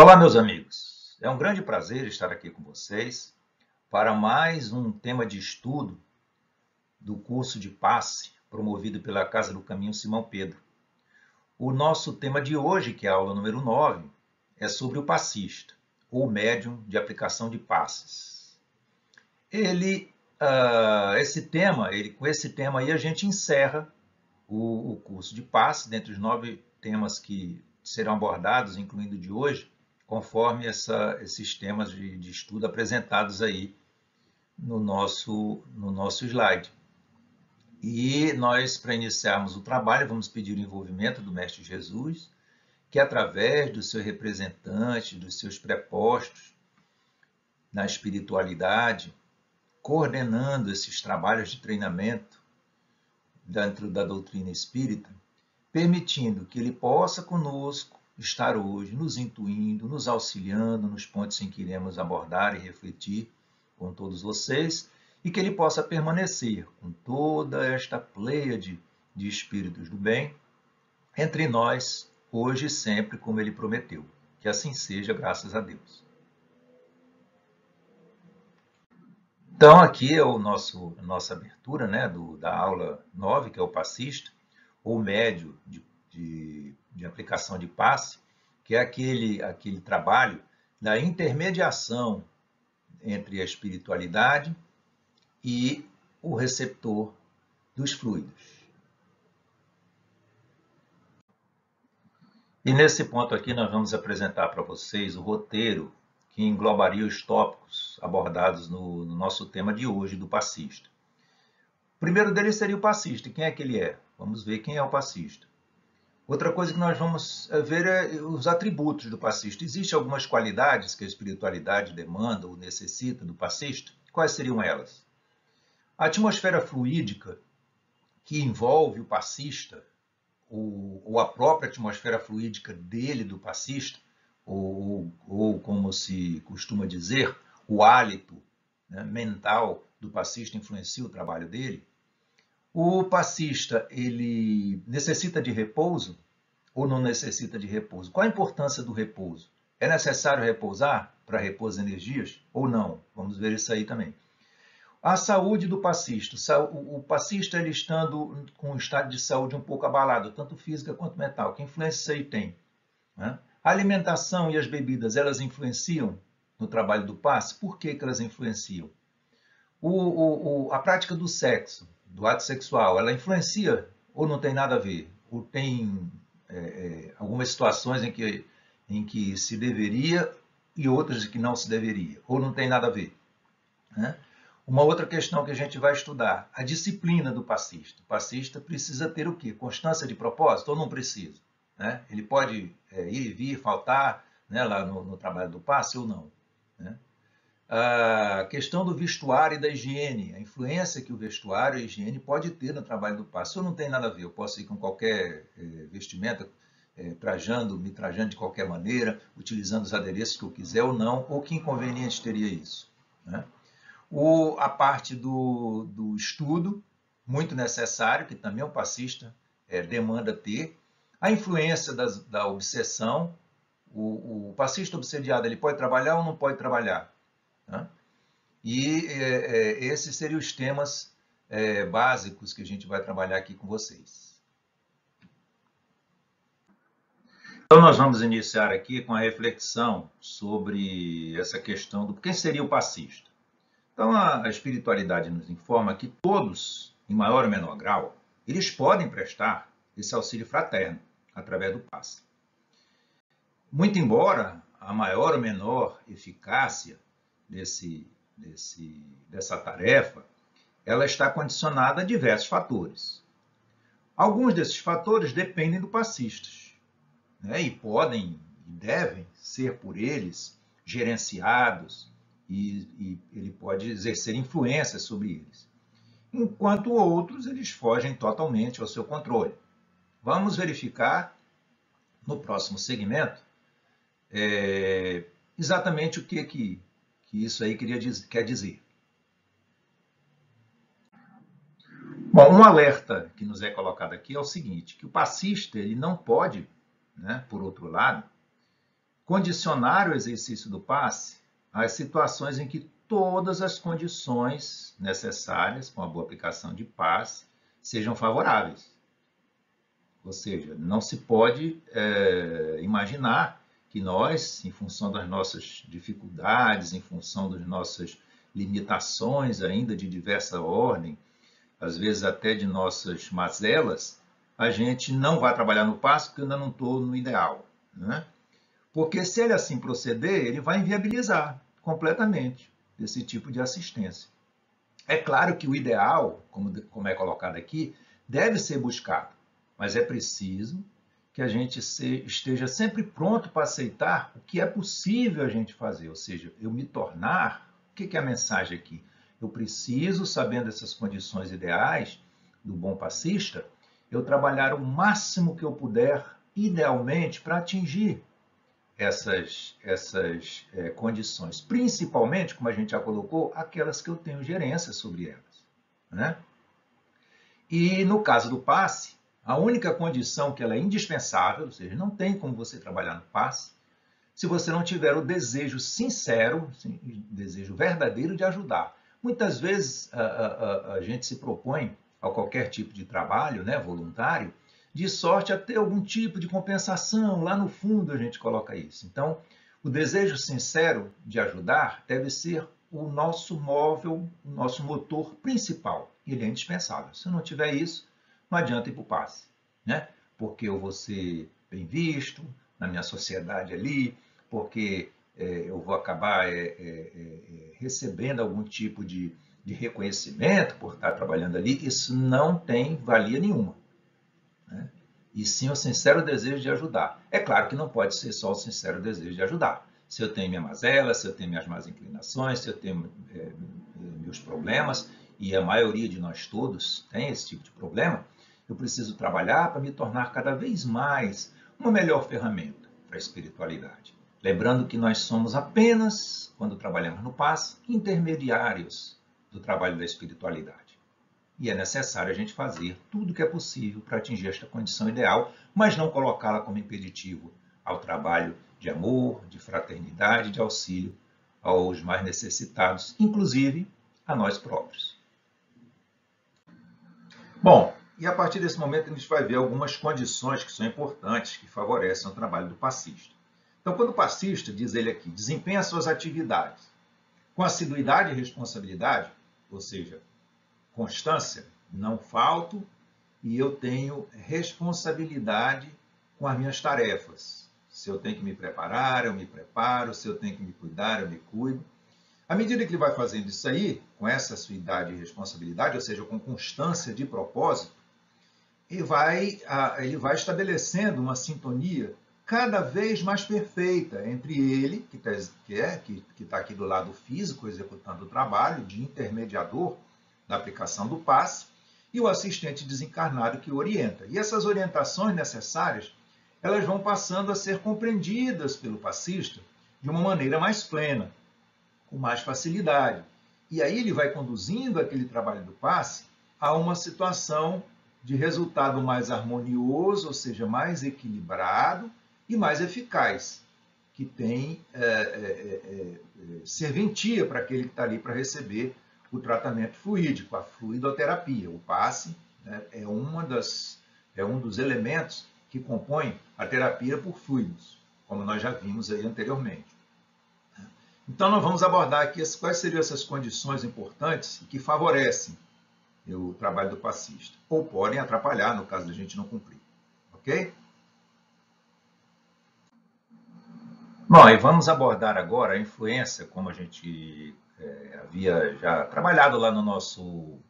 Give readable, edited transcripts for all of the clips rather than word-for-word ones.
Olá, meus amigos. É um grande prazer estar aqui com vocês para mais um tema de estudo do curso de passe promovido pela Casa do Caminho Simão Pedro. O nosso tema de hoje, que é a aula número 9, é sobre o passista, ou médium de aplicação de passes. Com esse tema aí a gente encerra o curso de passe, dentre os 9 temas que serão abordados, incluindo o de hoje, conforme esses temas de estudo apresentados aí no nosso slide. E nós, para iniciarmos o trabalho, vamos pedir o envolvimento do Mestre Jesus, que através do seu representante, dos seus prepostos na espiritualidade, coordenando esses trabalhos de treinamento dentro da doutrina espírita, permitindo que ele possa conosco estar hoje nos intuindo, nos auxiliando nos pontos em que iremos abordar e refletir com todos vocês, e que ele possa permanecer com toda esta pleiade de espíritos do bem entre nós, hoje e sempre, como ele prometeu. Que assim seja, graças a Deus. Então, aqui é a nossa abertura, né, da aula 9, que é o passista, ou médio de aplicação de passe, que é aquele trabalho da intermediação entre a espiritualidade e o receptor dos fluidos. E nesse ponto aqui nós vamos apresentar para vocês o roteiro que englobaria os tópicos abordados no nosso tema de hoje, do passista. O primeiro deles seria o passista. Quem é que ele é? Vamos ver quem é o passista. Outra coisa que nós vamos ver é os atributos do passista. Existem algumas qualidades que a espiritualidade demanda ou necessita do passista? Quais seriam elas? A atmosfera fluídica que envolve o passista, ou a própria atmosfera fluídica dele, do passista, ou como se costuma dizer, o hálito, né, mental do passista influencia o trabalho dele. O passista, ele necessita de repouso ou não necessita de repouso? Qual a importância do repouso? É necessário repousar para repor as energias ou não? Vamos ver isso aí também. A saúde do passista. O passista, ele estando com um estado de saúde um pouco abalado, tanto física quanto mental, que influência isso aí tem? Né? A alimentação e as bebidas, elas influenciam no trabalho do passe? Por que elas influenciam? A prática do sexo, do ato sexual, ela influencia ou não tem nada a ver? Ou tem algumas situações em que se deveria e outras em que não se deveria? Ou não tem nada a ver? Né? Uma outra questão que a gente vai estudar, a disciplina do passista. O passista precisa ter o quê? Constância de propósito ou não precisa? Né? Ele pode ir e vir, faltar, né, lá no trabalho do passe ou não? Né? A questão do vestuário e da higiene, a influência que o vestuário e a higiene pode ter no trabalho do passe. Isso não tem nada a ver, eu posso ir com qualquer vestimenta, me trajando de qualquer maneira, utilizando os adereços que eu quiser ou não, ou que inconveniente teria isso? Né? A parte do estudo, muito necessário, que também o passista demanda ter. A influência da obsessão, o passista obsediado, ele pode trabalhar ou não pode trabalhar? Né? E esses seriam os temas básicos que a gente vai trabalhar aqui com vocês. Então, nós vamos iniciar aqui com a reflexão sobre essa questão do quem seria o passista. Então, a espiritualidade nos informa que todos, em maior ou menor grau, eles podem prestar esse auxílio fraterno através do passe. Muito embora a maior ou menor eficácia dessa tarefa, ela está condicionada a diversos fatores. Alguns desses fatores dependem do passista, né, e podem e devem ser por eles gerenciados, e ele pode exercer influência sobre eles. Enquanto outros, eles fogem totalmente ao seu controle. Vamos verificar no próximo segmento exatamente o que isso aí quer dizer. Bom, um alerta que nos é colocado aqui é o seguinte, que o passista ele não pode, né, por outro lado, condicionar o exercício do passe às situações em que todas as condições necessárias para uma boa aplicação de passe sejam favoráveis. Ou seja, não se pode imaginar que nós, em função das nossas dificuldades, em função das nossas limitações ainda de diversa ordem, às vezes até de nossas mazelas, a gente não vai trabalhar no passe porque eu ainda não estou no ideal, né? Porque se ele assim proceder, ele vai inviabilizar completamente esse tipo de assistência. É claro que o ideal, como é colocado aqui, deve ser buscado, mas é preciso que a gente esteja sempre pronto para aceitar o que é possível a gente fazer, ou seja, eu me tornar, o que é a mensagem aqui? Eu preciso, sabendo essas condições ideais do bom passista, eu trabalhar o máximo que eu puder, idealmente, para atingir essas condições, principalmente, como a gente já colocou, aquelas que eu tenho gerência sobre elas, né? E no caso do passe, a única condição que ela é indispensável, ou seja, não tem como você trabalhar no passe, se você não tiver o desejo sincero, o desejo verdadeiro de ajudar. Muitas vezes a gente se propõe a qualquer tipo de trabalho, né, voluntário, de sorte a ter algum tipo de compensação, lá no fundo a gente coloca isso. Então, o desejo sincero de ajudar deve ser o nosso móvel, o nosso motor principal. Ele é indispensável. Se não tiver isso, não adianta ir para o passe, né? Porque eu vou ser bem visto na minha sociedade ali, porque eu vou acabar recebendo algum tipo de reconhecimento por estar trabalhando ali. Isso não tem valia nenhuma, né? E sim o sincero desejo de ajudar. É claro que não pode ser só o sincero desejo de ajudar. Se eu tenho minha mazela, se eu tenho minhas más inclinações, se eu tenho meus problemas, e a maioria de nós todos tem esse tipo de problema, eu preciso trabalhar para me tornar cada vez mais uma melhor ferramenta para a espiritualidade. Lembrando que nós somos apenas, quando trabalhamos no passe, intermediários do trabalho da espiritualidade. E é necessário a gente fazer tudo o que é possível para atingir esta condição ideal, mas não colocá-la como impeditivo ao trabalho de amor, de fraternidade, de auxílio aos mais necessitados, inclusive a nós próprios. Bom, e a partir desse momento a gente vai ver algumas condições que são importantes, que favorecem o trabalho do passista. Então, quando o passista, diz ele aqui, desempenha suas atividades com assiduidade e responsabilidade, ou seja, constância, não falto e eu tenho responsabilidade com as minhas tarefas. Se eu tenho que me preparar, eu me preparo. Se eu tenho que me cuidar, eu me cuido. À medida que ele vai fazendo isso aí, com essa assiduidade e responsabilidade, ou seja, com constância de propósito, ele vai estabelecendo uma sintonia cada vez mais perfeita entre ele, que está aqui do lado físico, executando o trabalho de intermediador da aplicação do passe, e o assistente desencarnado que o orienta. E essas orientações necessárias, elas vão passando a ser compreendidas pelo passista de uma maneira mais plena, com mais facilidade. E aí ele vai conduzindo aquele trabalho do passe a uma situação de resultado mais harmonioso, ou seja, mais equilibrado e mais eficaz, que tem serventia para aquele que está ali para receber o tratamento fluídico, a fluidoterapia. O passe, né, é um dos elementos que compõem a terapia por fluidos, como nós já vimos aí anteriormente. Então, nós vamos abordar aqui quais seriam essas condições importantes que favorecem o trabalho do passista, ou podem atrapalhar no caso da gente não cumprir. Ok? Bom, e vamos abordar agora a influência, como a gente havia já trabalhado lá no nosso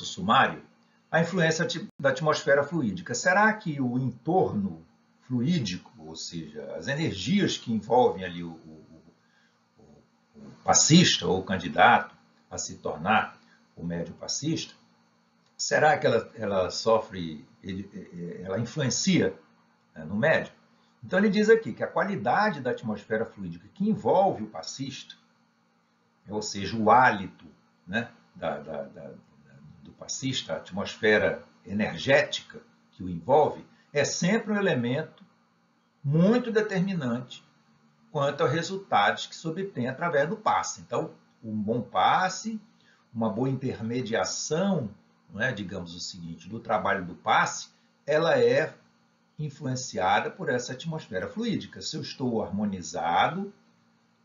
sumário, a influência da atmosfera fluídica. Será que o entorno fluídico, ou seja, as energias que envolvem ali o passista ou o candidato a se tornar o médium passista, será que ela sofre, ela influencia no médium? Então ele diz aqui que a qualidade da atmosfera fluídica que envolve o passista, ou seja, o hálito, né, do passista, a atmosfera energética que o envolve, é sempre um elemento muito determinante quanto aos resultados que se obtém através do passe. Então, um bom passe, uma boa intermediação, não é, digamos o seguinte, do trabalho do passe, ela é influenciada por essa atmosfera fluídica. Se eu estou harmonizado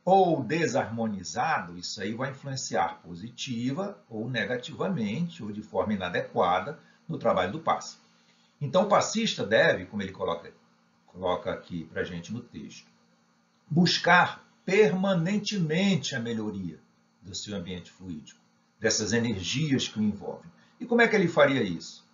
ou desarmonizado, isso aí vai influenciar positiva ou negativamente, ou de forma inadequada, no trabalho do passe. Então, o passista deve, como ele coloca aqui para a gente no texto, buscar permanentemente a melhoria do seu ambiente fluídico, dessas energias que o envolvem. E como é que ele faria isso?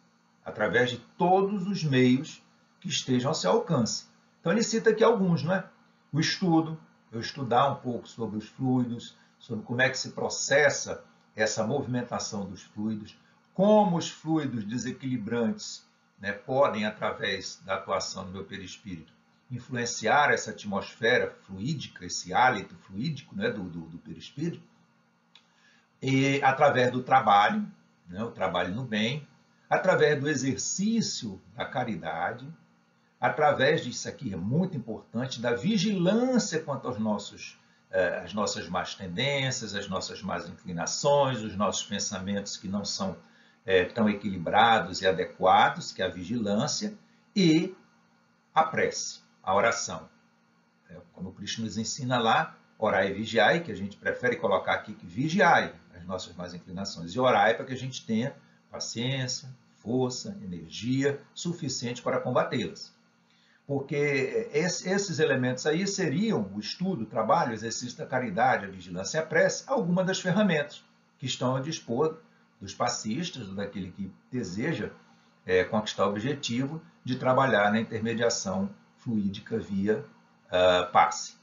Através de todos os meios que estejam ao seu alcance. Então, ele cita aqui alguns, não é? O estudo, eu estudar um pouco sobre os fluidos, sobre como é que se processa essa movimentação dos fluidos, como os fluidos desequilibrantes, né, podem, através da atuação do meu perispírito, influenciar essa atmosfera fluídica, esse hálito fluídico, né, do perispírito, e através do trabalho, né, o trabalho no bem, através do exercício da caridade, através disso aqui é muito importante, da vigilância quanto aos às nossas más tendências, às nossas más inclinações, os nossos pensamentos que não são tão equilibrados e adequados, que é a vigilância, e a prece, a oração. Como o Cristo nos ensina lá, orai e vigiai, que a gente prefere colocar aqui que vigiai as nossas más inclinações, e orai para que a gente tenha paciência, força, energia suficiente para combatê-las. Porque esses elementos aí seriam o estudo, o trabalho, o exercício da caridade, a vigilância e a prece, algumas das ferramentas que estão a dispor dos passistas, daquele que deseja conquistar o objetivo de trabalhar na intermediação fluídica via passe.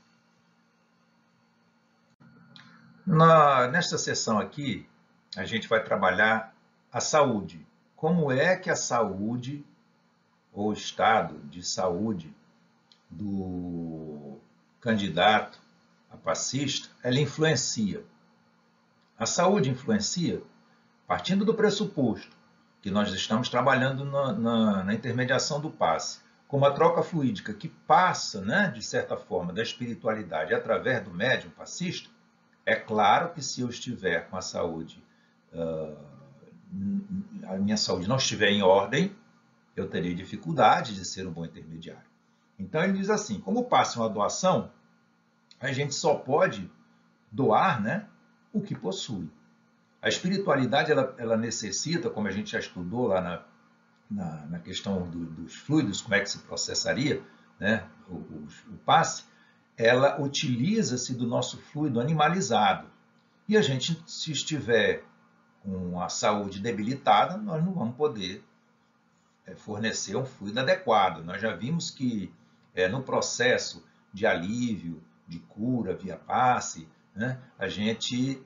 Nesta sessão aqui, a gente vai trabalhar a saúde. Como é que a saúde, ou estado de saúde do candidato a passista, ela influencia. A saúde influencia partindo do pressuposto que nós estamos trabalhando na intermediação do passe, como a troca fluídica que passa, né, de certa forma, da espiritualidade através do médium passista, é claro que se eu estiver com a saúde, a minha saúde não estiver em ordem, eu teria dificuldade de ser um bom intermediário. Então ele diz assim, como o passe é uma doação, a gente só pode doar, né, o que possui. A espiritualidade ela necessita, como a gente já estudou lá na questão dos fluidos, como é que se processaria, né, o passe, ela utiliza-se do nosso fluido animalizado. E a gente, se estiver com a saúde debilitada, nós não vamos poder fornecer um fluido adequado. Nós já vimos que no processo de alívio, de cura via passe, né, a gente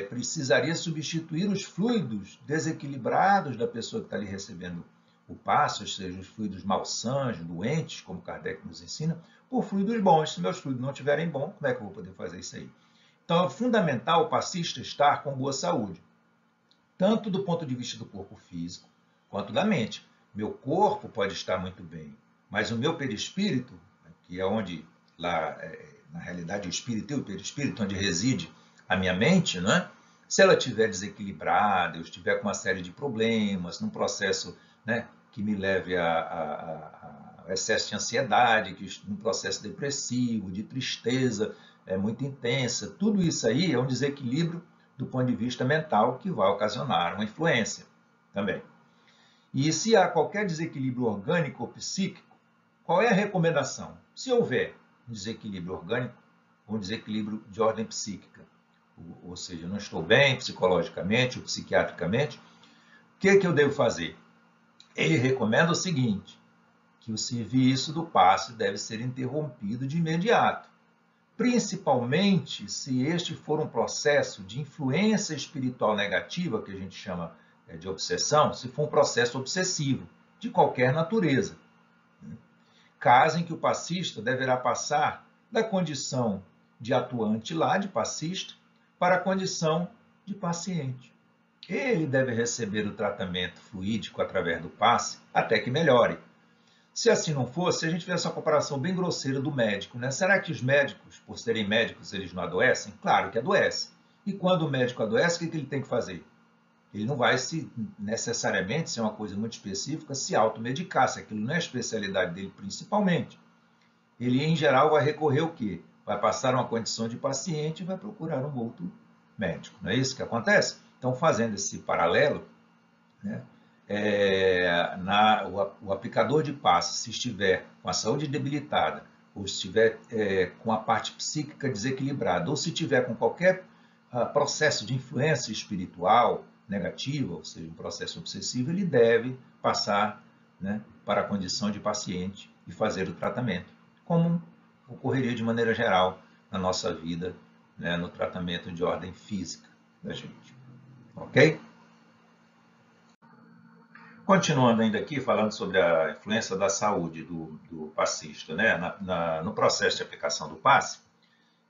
precisaria substituir os fluidos desequilibrados da pessoa que está ali recebendo o passe, ou seja, os fluidos malsãs, doentes, como Kardec nos ensina, por fluidos bons. Se meus fluidos não estiverem bons, como é que eu vou poder fazer isso aí? Então, é fundamental o passista estar com boa saúde, tanto do ponto de vista do corpo físico, quanto da mente. Meu corpo pode estar muito bem, mas o meu perispírito, que é onde, lá, na realidade, o espírito e o perispírito, onde reside a minha mente, né? Se ela estiver desequilibrada, eu estiver com uma série de problemas, num processo, né, que me leve a excesso de ansiedade, num processo depressivo, de tristeza muito intensa, tudo isso aí é um desequilíbrio do ponto de vista mental que vai ocasionar uma influência também. E se há qualquer desequilíbrio orgânico ou psíquico, qual é a recomendação? Se houver um desequilíbrio orgânico ou um desequilíbrio de ordem psíquica, ou seja, não estou bem psicologicamente ou psiquiatricamente, o que eu devo fazer? Ele recomenda o seguinte, que o serviço do passe deve ser interrompido de imediato, principalmente se este for um processo de influência espiritual negativa, que a gente chama de obsessão, se for um processo obsessivo, de qualquer natureza. Caso em que o passista deverá passar da condição de atuante lá, de passista, para a condição de paciente. Ele deve receber o tratamento fluídico através do passe até que melhore. Se assim não fosse, se a gente fizesse uma comparação bem grosseira do médico, né? Será que os médicos, por serem médicos, eles não adoecem? Claro que adoecem. E quando o médico adoece, o que ele tem que fazer? Ele não vai necessariamente, se é uma coisa muito específica, se automedicar, se aquilo não é a especialidade dele principalmente. Ele, em geral, vai recorrer ao quê? Vai passar uma condição de paciente e vai procurar um outro médico. Não é isso que acontece? Então, fazendo esse paralelo, né, o aplicador de passe, se estiver com a saúde debilitada, ou se estiver com a parte psíquica desequilibrada, ou se estiver com qualquer processo de influência espiritual negativa, ou seja, um processo obsessivo, ele deve passar, né, para a condição de paciente e fazer o tratamento, como ocorreria de maneira geral na nossa vida, né, no tratamento de ordem física da gente. Ok? Continuando ainda aqui, falando sobre a influência da saúde do passista, né, no processo de aplicação do passe,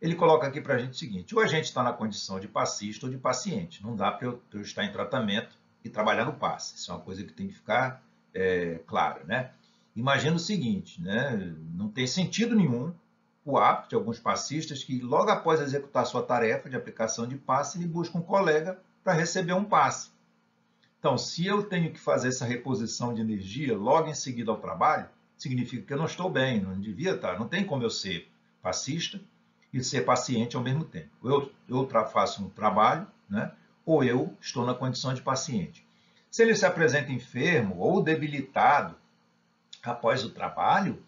ele coloca aqui para a gente o seguinte: ou a gente está na condição de passista ou de paciente. Não dá para eu estar em tratamento e trabalhar no passe. Isso é uma coisa que tem que ficar clara, né? Imagina o seguinte, né? Não tem sentido nenhum o hábito de alguns passistas que, logo após executar sua tarefa de aplicação de passe, ele busca um colega para receber um passe. Então, se eu tenho que fazer essa reposição de energia logo em seguida ao trabalho, significa que eu não estou bem, não devia estar. Não tem como eu ser passista e ser paciente ao mesmo tempo. Eu faço um trabalho, né, ou eu estou na condição de paciente. Se ele se apresenta enfermo ou debilitado após o trabalho,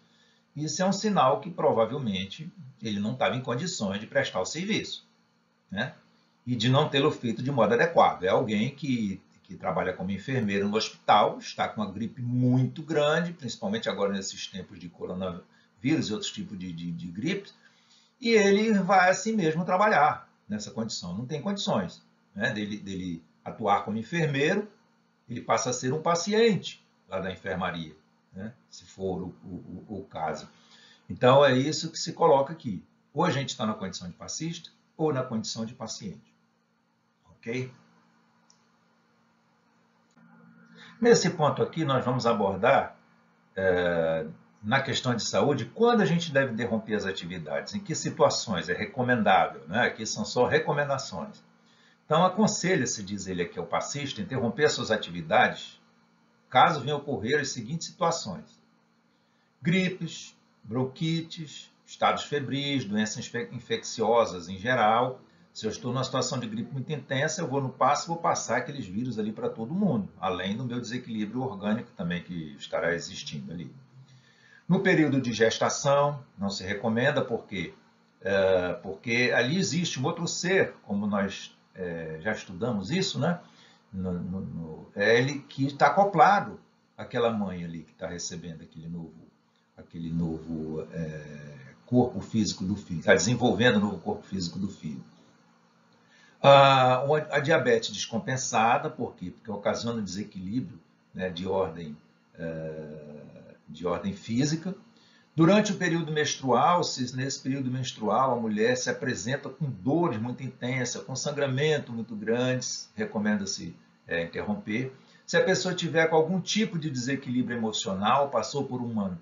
isso é um sinal que provavelmente ele não estava em condições de prestar o serviço, né? E de não tê-lo feito de modo adequado. É alguém que trabalha como enfermeiro no hospital, está com uma gripe muito grande, principalmente agora nesses tempos de coronavírus e outros tipos de gripes, e ele vai assim mesmo trabalhar nessa condição. Não tem condições, né, dele atuar como enfermeiro, ele passa a ser um paciente lá da enfermaria, né, se for o caso. Então, é isso que se coloca aqui. Ou a gente está na condição de passista, ou na condição de paciente. Ok? Nesse ponto aqui, nós vamos abordar, na questão de saúde, quando a gente deve interromper as atividades, em que situações é recomendável, né? Aqui são só recomendações. Então, aconselha-se, diz ele aqui ao passista, interromper suas atividades caso venham ocorrer as seguintes situações: gripes, bronquites, estados febris, doenças infecciosas em geral. Se eu estou numa situação de gripe muito intensa, eu vou no passe e vou passar aqueles vírus ali para todo mundo, além do meu desequilíbrio orgânico também que estará existindo ali. No período de gestação, não se recomenda, por quê? Porque ali existe um outro ser, como nós já estudamos isso, né? É ele que está acoplado àquela mãe ali que está recebendo aquele novo corpo físico do filho, está desenvolvendo o novo corpo físico do filho. A diabetes descompensada, por quê? Porque ocasiona desequilíbrio, né, de ordem física. Durante o período menstrual, se nesse período menstrual a mulher se apresenta com dores muito intensas, com sangramento muito grandes, recomenda-se interromper. Se a pessoa tiver com algum tipo de desequilíbrio emocional, passou por um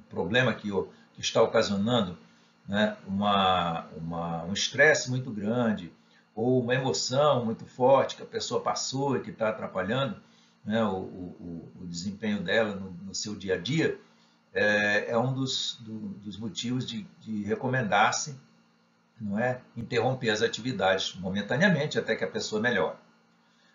problema que está ocasionando, né, um estresse muito grande, ou uma emoção muito forte que a pessoa passou e que está atrapalhando, né, o desempenho dela no seu dia a dia, é um dos motivos de recomendar-se, não é, interromper as atividades momentaneamente até que a pessoa melhore.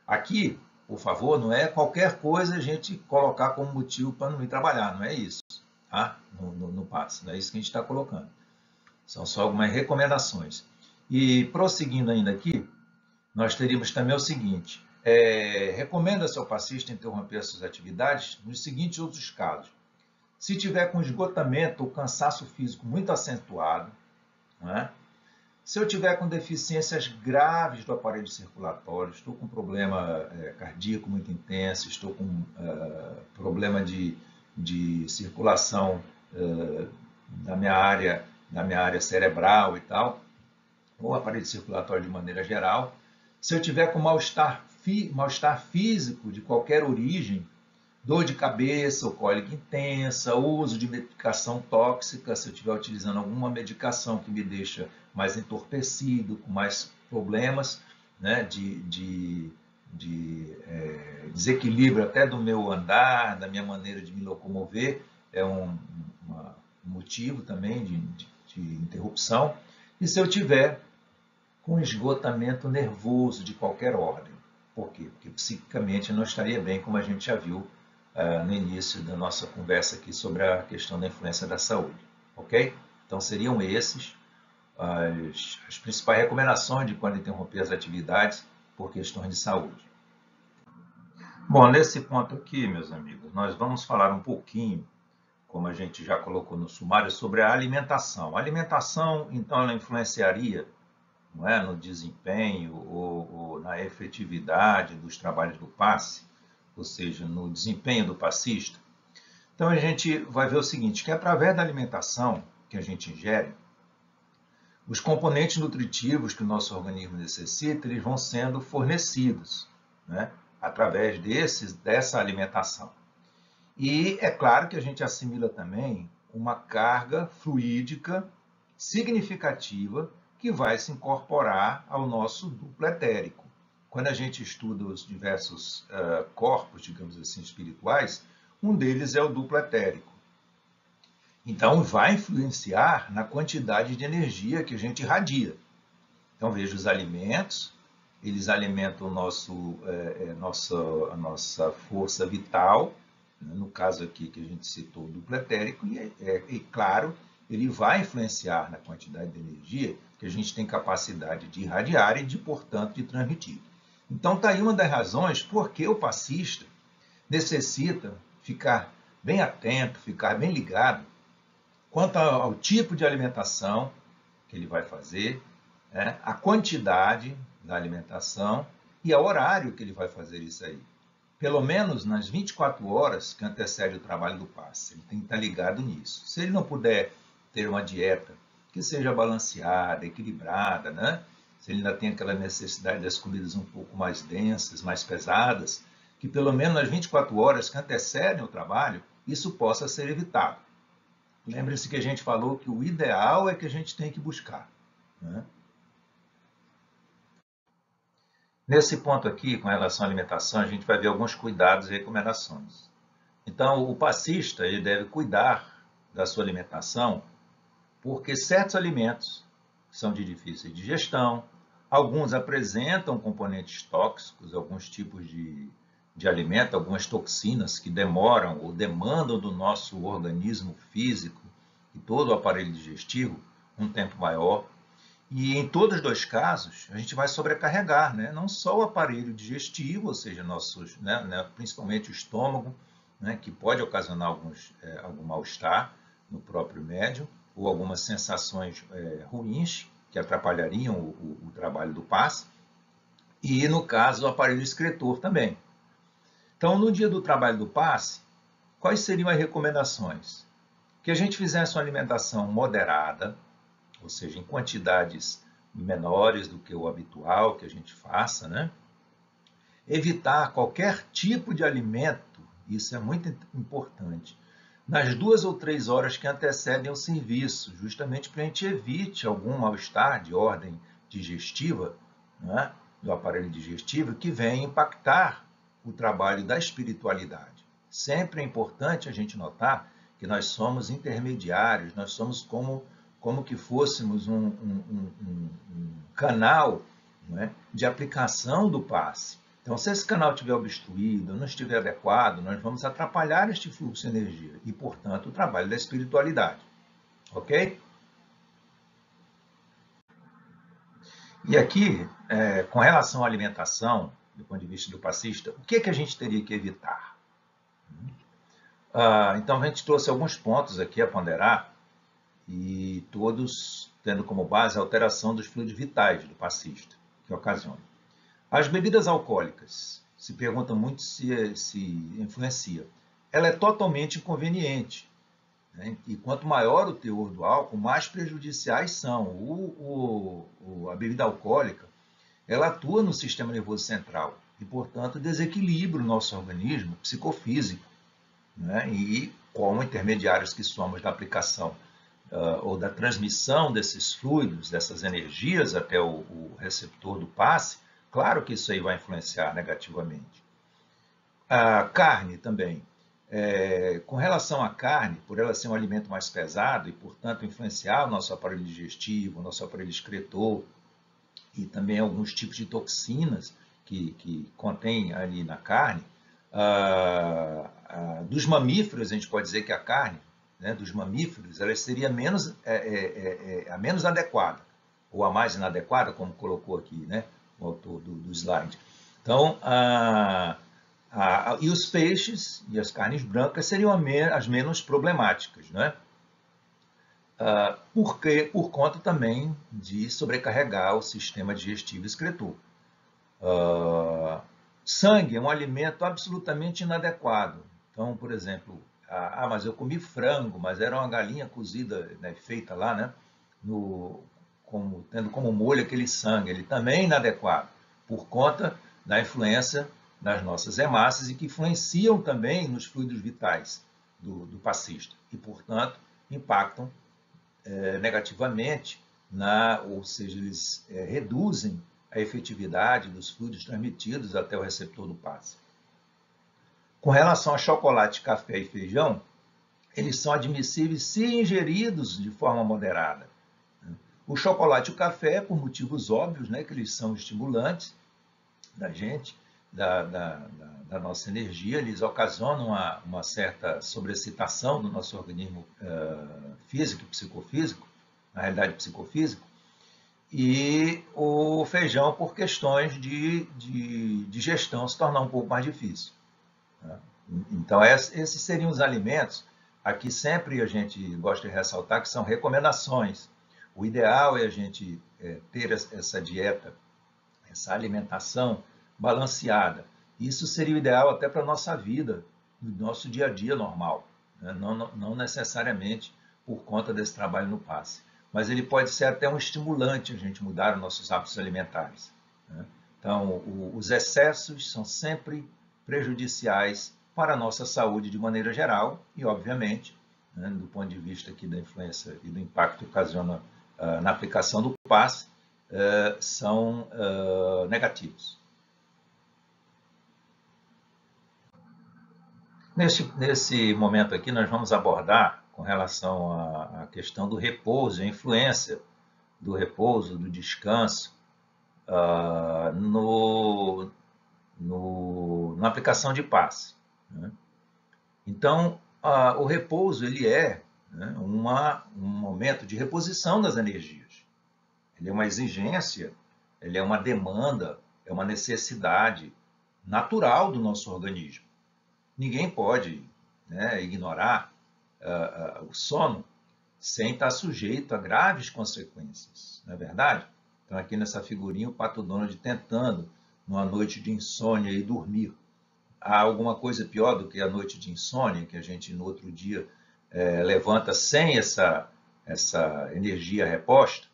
Aqui, por favor, não é qualquer coisa a gente colocar como motivo para não ir trabalhar, não é isso, tá? No passe, não é isso que a gente está colocando. São só algumas recomendações. E prosseguindo ainda aqui, nós teríamos também o seguinte: recomenda-se ao passista interromper suas atividades nos seguintes outros casos. Se tiver com esgotamento ou cansaço físico muito acentuado, né? Se eu tiver com deficiências graves do aparelho circulatório, estou com problema cardíaco muito intenso, estou com problema de circulação na minha área cerebral e tal, ou aparelho circulatório de maneira geral. Se eu tiver com mal-estar físico de qualquer origem, dor de cabeça ou cólica intensa, uso de medicação tóxica, se eu estiver utilizando alguma medicação que me deixa mais entorpecido, com mais problemas, né, de desequilíbrio até do meu andar, da minha maneira de me locomover, é um motivo também de interrupção. E se eu tiver com esgotamento nervoso de qualquer ordem. Por quê? Porque psiquicamente não estaria bem, como a gente já viu no início da nossa conversa aqui sobre a questão da influência da saúde. Ok? Então seriam esses as principais recomendações de quando interromper as atividades por questões de saúde. Bom, nesse ponto aqui, meus amigos, nós vamos falar um pouquinho, como a gente já colocou no sumário, sobre a alimentação. A alimentação, então, ela influenciaria, não é, no desempenho ou na efetividade dos trabalhos do passe, ou seja, no desempenho do passista. Então a gente vai ver o seguinte, que através da alimentação que a gente ingere, os componentes nutritivos que o nosso organismo necessita, eles vão sendo fornecidos, né, através dessa alimentação. E é claro que a gente assimila também uma carga fluídica significativa que vai se incorporar ao nosso duplo etérico. Quando a gente estuda os diversos corpos, digamos assim, espirituais, um deles é o duplo etérico. Então, vai influenciar na quantidade de energia que a gente irradia. Então, veja, os alimentos, eles alimentam a nossa força vital, no caso aqui que a gente citou o duplo etérico, e claro, ele vai influenciar na quantidade de energia que a gente tem capacidade de irradiar e, portanto, de transmitir. Então, está aí uma das razões por que o passista necessita ficar bem atento, ficar bem ligado quanto ao tipo de alimentação que ele vai fazer, né, a quantidade da alimentação e ao horário que ele vai fazer isso aí. Pelo menos nas 24 horas que antecede o trabalho do passe. Ele tem que estar ligado nisso. Se ele não puder ter uma dieta que seja balanceada, equilibrada, né? Se ele ainda tem aquela necessidade das comidas um pouco mais densas, mais pesadas, que pelo menos nas 24 horas que antecedem o trabalho, isso possa ser evitado. Lembre-se que a gente falou que o ideal é que a gente tem que buscar, né? Nesse ponto aqui, com relação à alimentação, a gente vai ver alguns cuidados e recomendações. Então, o passista ele deve cuidar da sua alimentação, porque certos alimentos são de difícil digestão, alguns apresentam componentes tóxicos, alguns tipos de alimento, algumas toxinas que demoram ou demandam do nosso organismo físico e todo o aparelho digestivo um tempo maior. E em todos os dois casos, a gente vai sobrecarregar, né? Não só o aparelho digestivo, ou seja, principalmente o estômago, né? Que pode ocasionar algum mal-estar no próprio médium, ou algumas sensações ruins que atrapalhariam o trabalho do passe, e no caso o aparelho excretor também. Então, no dia do trabalho do passe, quais seriam as recomendações? Que a gente fizesse uma alimentação moderada, ou seja, em quantidades menores do que o habitual que a gente faça, né? Evitar qualquer tipo de alimento, isso é muito importante, nas 2 ou 3 horas que antecedem o serviço, justamente para a gente evite algum mal-estar de ordem digestiva, né, do aparelho digestivo, que venha impactar o trabalho da espiritualidade. Sempre é importante a gente notar que nós somos intermediários, nós somos como que fôssemos um canal, né, de aplicação do passe. Então, se esse canal estiver obstruído, não estiver adequado, nós vamos atrapalhar este fluxo de energia e, portanto, o trabalho da espiritualidade. Ok? E aqui, com relação à alimentação, do ponto de vista do passista, o que a gente teria que evitar? Então, a gente trouxe alguns pontos aqui a ponderar, e todos tendo como base a alteração dos fluidos vitais do passista, que ocasiona. As bebidas alcoólicas, se pergunta muito se influencia. Ela é totalmente inconveniente, né? E quanto maior o teor do álcool, mais prejudiciais são. A bebida alcoólica, ela atua no sistema nervoso central e, portanto, desequilibra o nosso organismo psicofísico, né? E como intermediários que somos da aplicação ou da transmissão desses fluidos, dessas energias até o receptor do passe, claro que isso aí vai influenciar negativamente. A carne também. Com relação à carne, por ela ser um alimento mais pesado e, portanto, influenciar o nosso aparelho digestivo, o nosso aparelho excretor e também alguns tipos de toxinas que contém ali na carne, dos mamíferos, a gente pode dizer que a carne, né, dos mamíferos, ela seria a menos adequada, ou a mais inadequada, como colocou aqui, né, o autor do slide. Então, e os peixes e as carnes brancas seriam as menos problemáticas, né? Por conta também de sobrecarregar o sistema digestivo e excretor. Sangue é um alimento absolutamente inadequado. Então, por exemplo, mas eu comi frango, mas era uma galinha cozida, né, feita lá, né, tendo como molho aquele sangue. Ele também é inadequado, por conta da influência nas nossas hemácias e que influenciam também nos fluidos vitais do passista e, portanto, impactam negativamente, ou seja, eles reduzem a efetividade dos fluidos transmitidos até o receptor do passe. Com relação a chocolate, café e feijão, eles são admissíveis se ingeridos de forma moderada. O chocolate e o café, por motivos óbvios, né, que eles são estimulantes da gente, da nossa energia, eles ocasionam uma certa sobrecitação do nosso organismo físico e psicofísico, na realidade psicofísico, e o feijão por questões de digestão se tornar um pouco mais difícil. Então, esses seriam os alimentos. Aqui sempre a gente gosta de ressaltar que são recomendações. O ideal é a gente ter essa dieta, essa alimentação balanceada. Isso seria o ideal até para a nossa vida, no nosso dia a dia normal, né? Não necessariamente por conta desse trabalho no passe. Mas ele pode ser até um estimulante a gente mudar os nossos hábitos alimentares, né? Então, os excessos são sempre prejudiciais para a nossa saúde de maneira geral e, obviamente, né, do ponto de vista aqui da influência e do impacto que ocasiona na aplicação do passe, são negativos. Nesse momento aqui, nós vamos abordar com relação à questão do repouso, a influência do repouso, do descanso, na aplicação de passe, né? Então, o repouso ele é, né, um momento de reposição das energias. Ele é uma exigência, ele é uma demanda, é uma necessidade natural do nosso organismo. Ninguém pode, né, ignorar o sono sem estar sujeito a graves consequências, não é verdade? Então, aqui nessa figurinha, o Pato Donald tentando, numa noite de insônia, e dormir. Há alguma coisa pior do que a noite de insônia, que a gente no outro dia levanta sem essa energia reposta?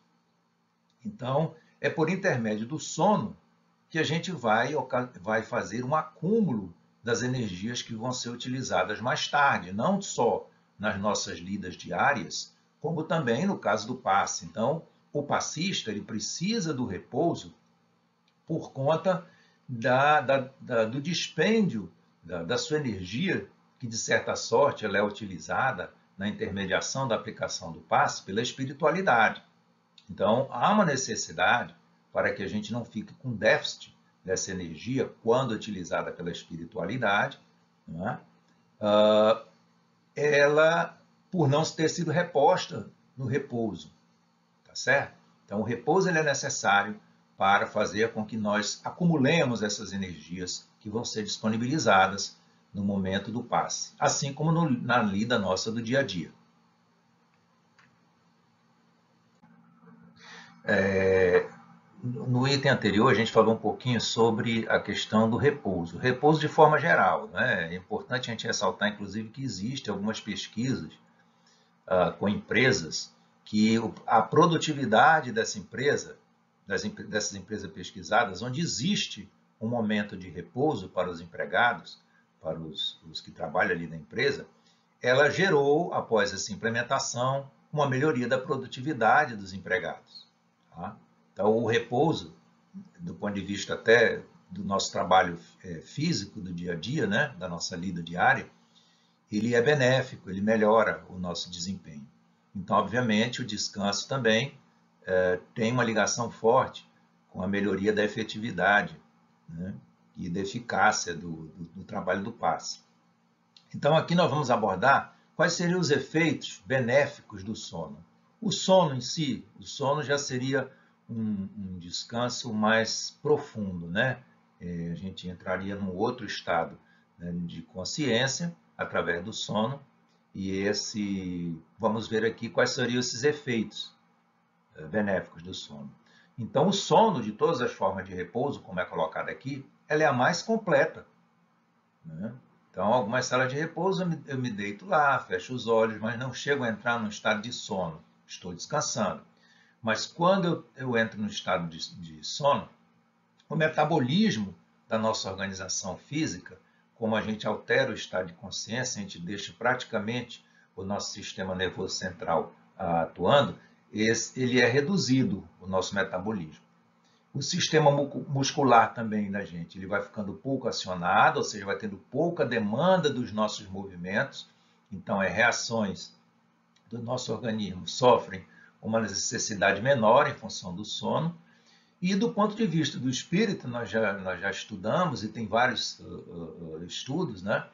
Então, é por intermédio do sono que a gente vai fazer um acúmulo das energias que vão ser utilizadas mais tarde, não só nas nossas lidas diárias, como também no caso do passe. Então, o passista ele precisa do repouso por conta do dispêndio da sua energia, que de certa sorte ela é utilizada na intermediação da aplicação do passe pela espiritualidade. Então, há uma necessidade para que a gente não fique com déficit dessa energia quando utilizada pela espiritualidade, né? Ela, por não ter sido reposta no repouso, tá certo? Então, o repouso ele é necessário para fazer com que nós acumulemos essas energias que vão ser disponibilizadas no momento do passe, assim como na lida nossa do dia a dia. No item anterior, a gente falou um pouquinho sobre a questão do repouso. Repouso de forma geral, né? É importante a gente ressaltar, inclusive, que existem algumas pesquisas com empresas que a produtividade dessas empresas pesquisadas, onde existe um momento de repouso para os empregados, para os que trabalham ali na empresa, ela gerou, após essa implementação, uma melhoria da produtividade dos empregados. Tá? Então, o repouso, do ponto de vista até do nosso trabalho físico do dia a dia, né, da nossa lida diária, ele é benéfico, ele melhora o nosso desempenho. Então, obviamente, o descanso também tem uma ligação forte com a melhoria da efetividade, né, e da eficácia do trabalho do passe. Então, aqui nós vamos abordar quais seriam os efeitos benéficos do sono. O sono em si, o sono já seria um descanso mais profundo, né? A gente entraria num outro estado, né, de consciência através do sono, e vamos ver aqui quais seriam esses efeitos benéficos do sono. Então, o sono, de todas as formas de repouso, como é colocado aqui, ela é a mais completa, né? Então, algumas salas de repouso eu me deito lá, fecho os olhos, mas não chego a entrar num estado de sono, estou descansando. Mas quando eu entro no estado de sono, o metabolismo da nossa organização física, como a gente altera o estado de consciência, a gente deixa praticamente o nosso sistema nervoso central atuando, ele é reduzido, o nosso metabolismo. O sistema muscular também da gente, ele vai ficando pouco acionado, ou seja, vai tendo pouca demanda dos nossos movimentos, então reações do nosso organismo sofrem uma necessidade menor em função do sono. E do ponto de vista do espírito, nós já estudamos, e tem vários estudos, né,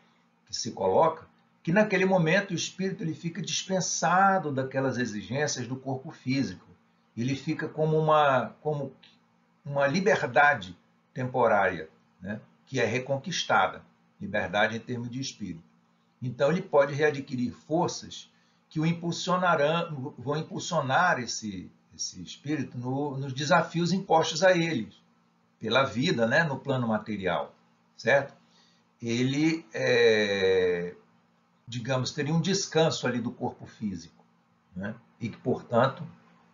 que se coloca, que naquele momento o espírito ele fica dispensado daquelas exigências do corpo físico. Ele fica como uma liberdade temporária, né, que é reconquistada, liberdade em termos de espírito. Então ele pode readquirir forças que vão impulsionar esse espírito nos desafios impostos a ele, pela vida, né, no plano material, certo? Ele, digamos, teria um descanso ali do corpo físico, né? E que, portanto,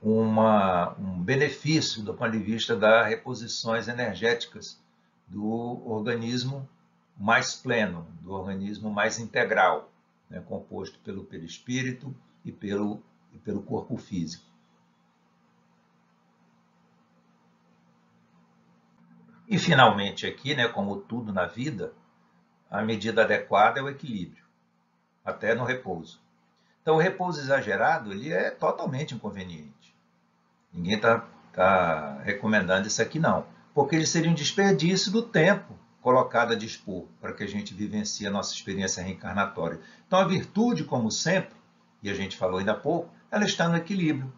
um benefício do ponto de vista das reposições energéticas do organismo mais pleno, do organismo mais integral, né, composto pelo perispírito e pelo corpo físico. E, finalmente, aqui, né, como tudo na vida, a medida adequada é o equilíbrio, até no repouso. Então, o repouso exagerado ele é totalmente inconveniente. Ninguém está recomendando isso aqui, não, porque ele seria um desperdício do tempo colocado a dispor para que a gente vivencie a nossa experiência reencarnatória. Então, a virtude, como sempre, e a gente falou ainda há pouco, ela está no equilíbrio.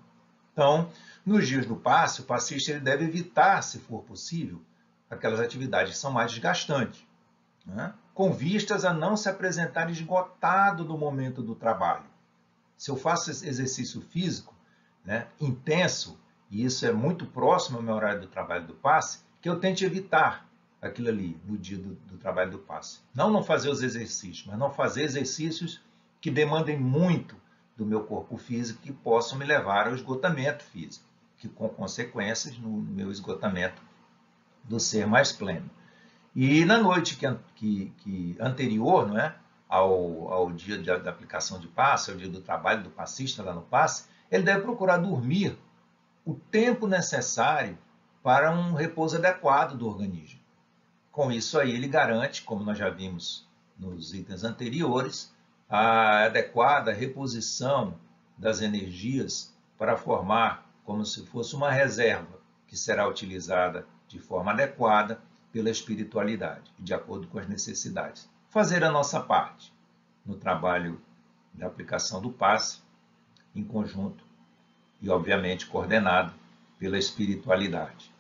Então, nos dias do passe, o passista ele deve evitar, se for possível, aquelas atividades que são mais desgastantes, né, com vistas a não se apresentar esgotado no momento do trabalho. Se eu faço exercício físico, né, intenso, e isso é muito próximo ao meu horário do trabalho do passe, que eu tente evitar aquilo ali no dia do trabalho do passe. Não fazer os exercícios, mas não fazer exercícios que demandem muito do meu corpo físico, que possam me levar ao esgotamento físico, que com consequências no meu esgotamento do ser mais pleno. E na noite que anterior, não é, ao dia da aplicação de passe, ao dia do trabalho do passista lá no passe, ele deve procurar dormir o tempo necessário para um repouso adequado do organismo. Com isso aí ele garante, como nós já vimos nos itens anteriores, a adequada reposição das energias para formar como se fosse uma reserva que será utilizada de forma adequada pela espiritualidade, de acordo com as necessidades. Fazer a nossa parte no trabalho da aplicação do passe, em conjunto e, obviamente, coordenado pela espiritualidade.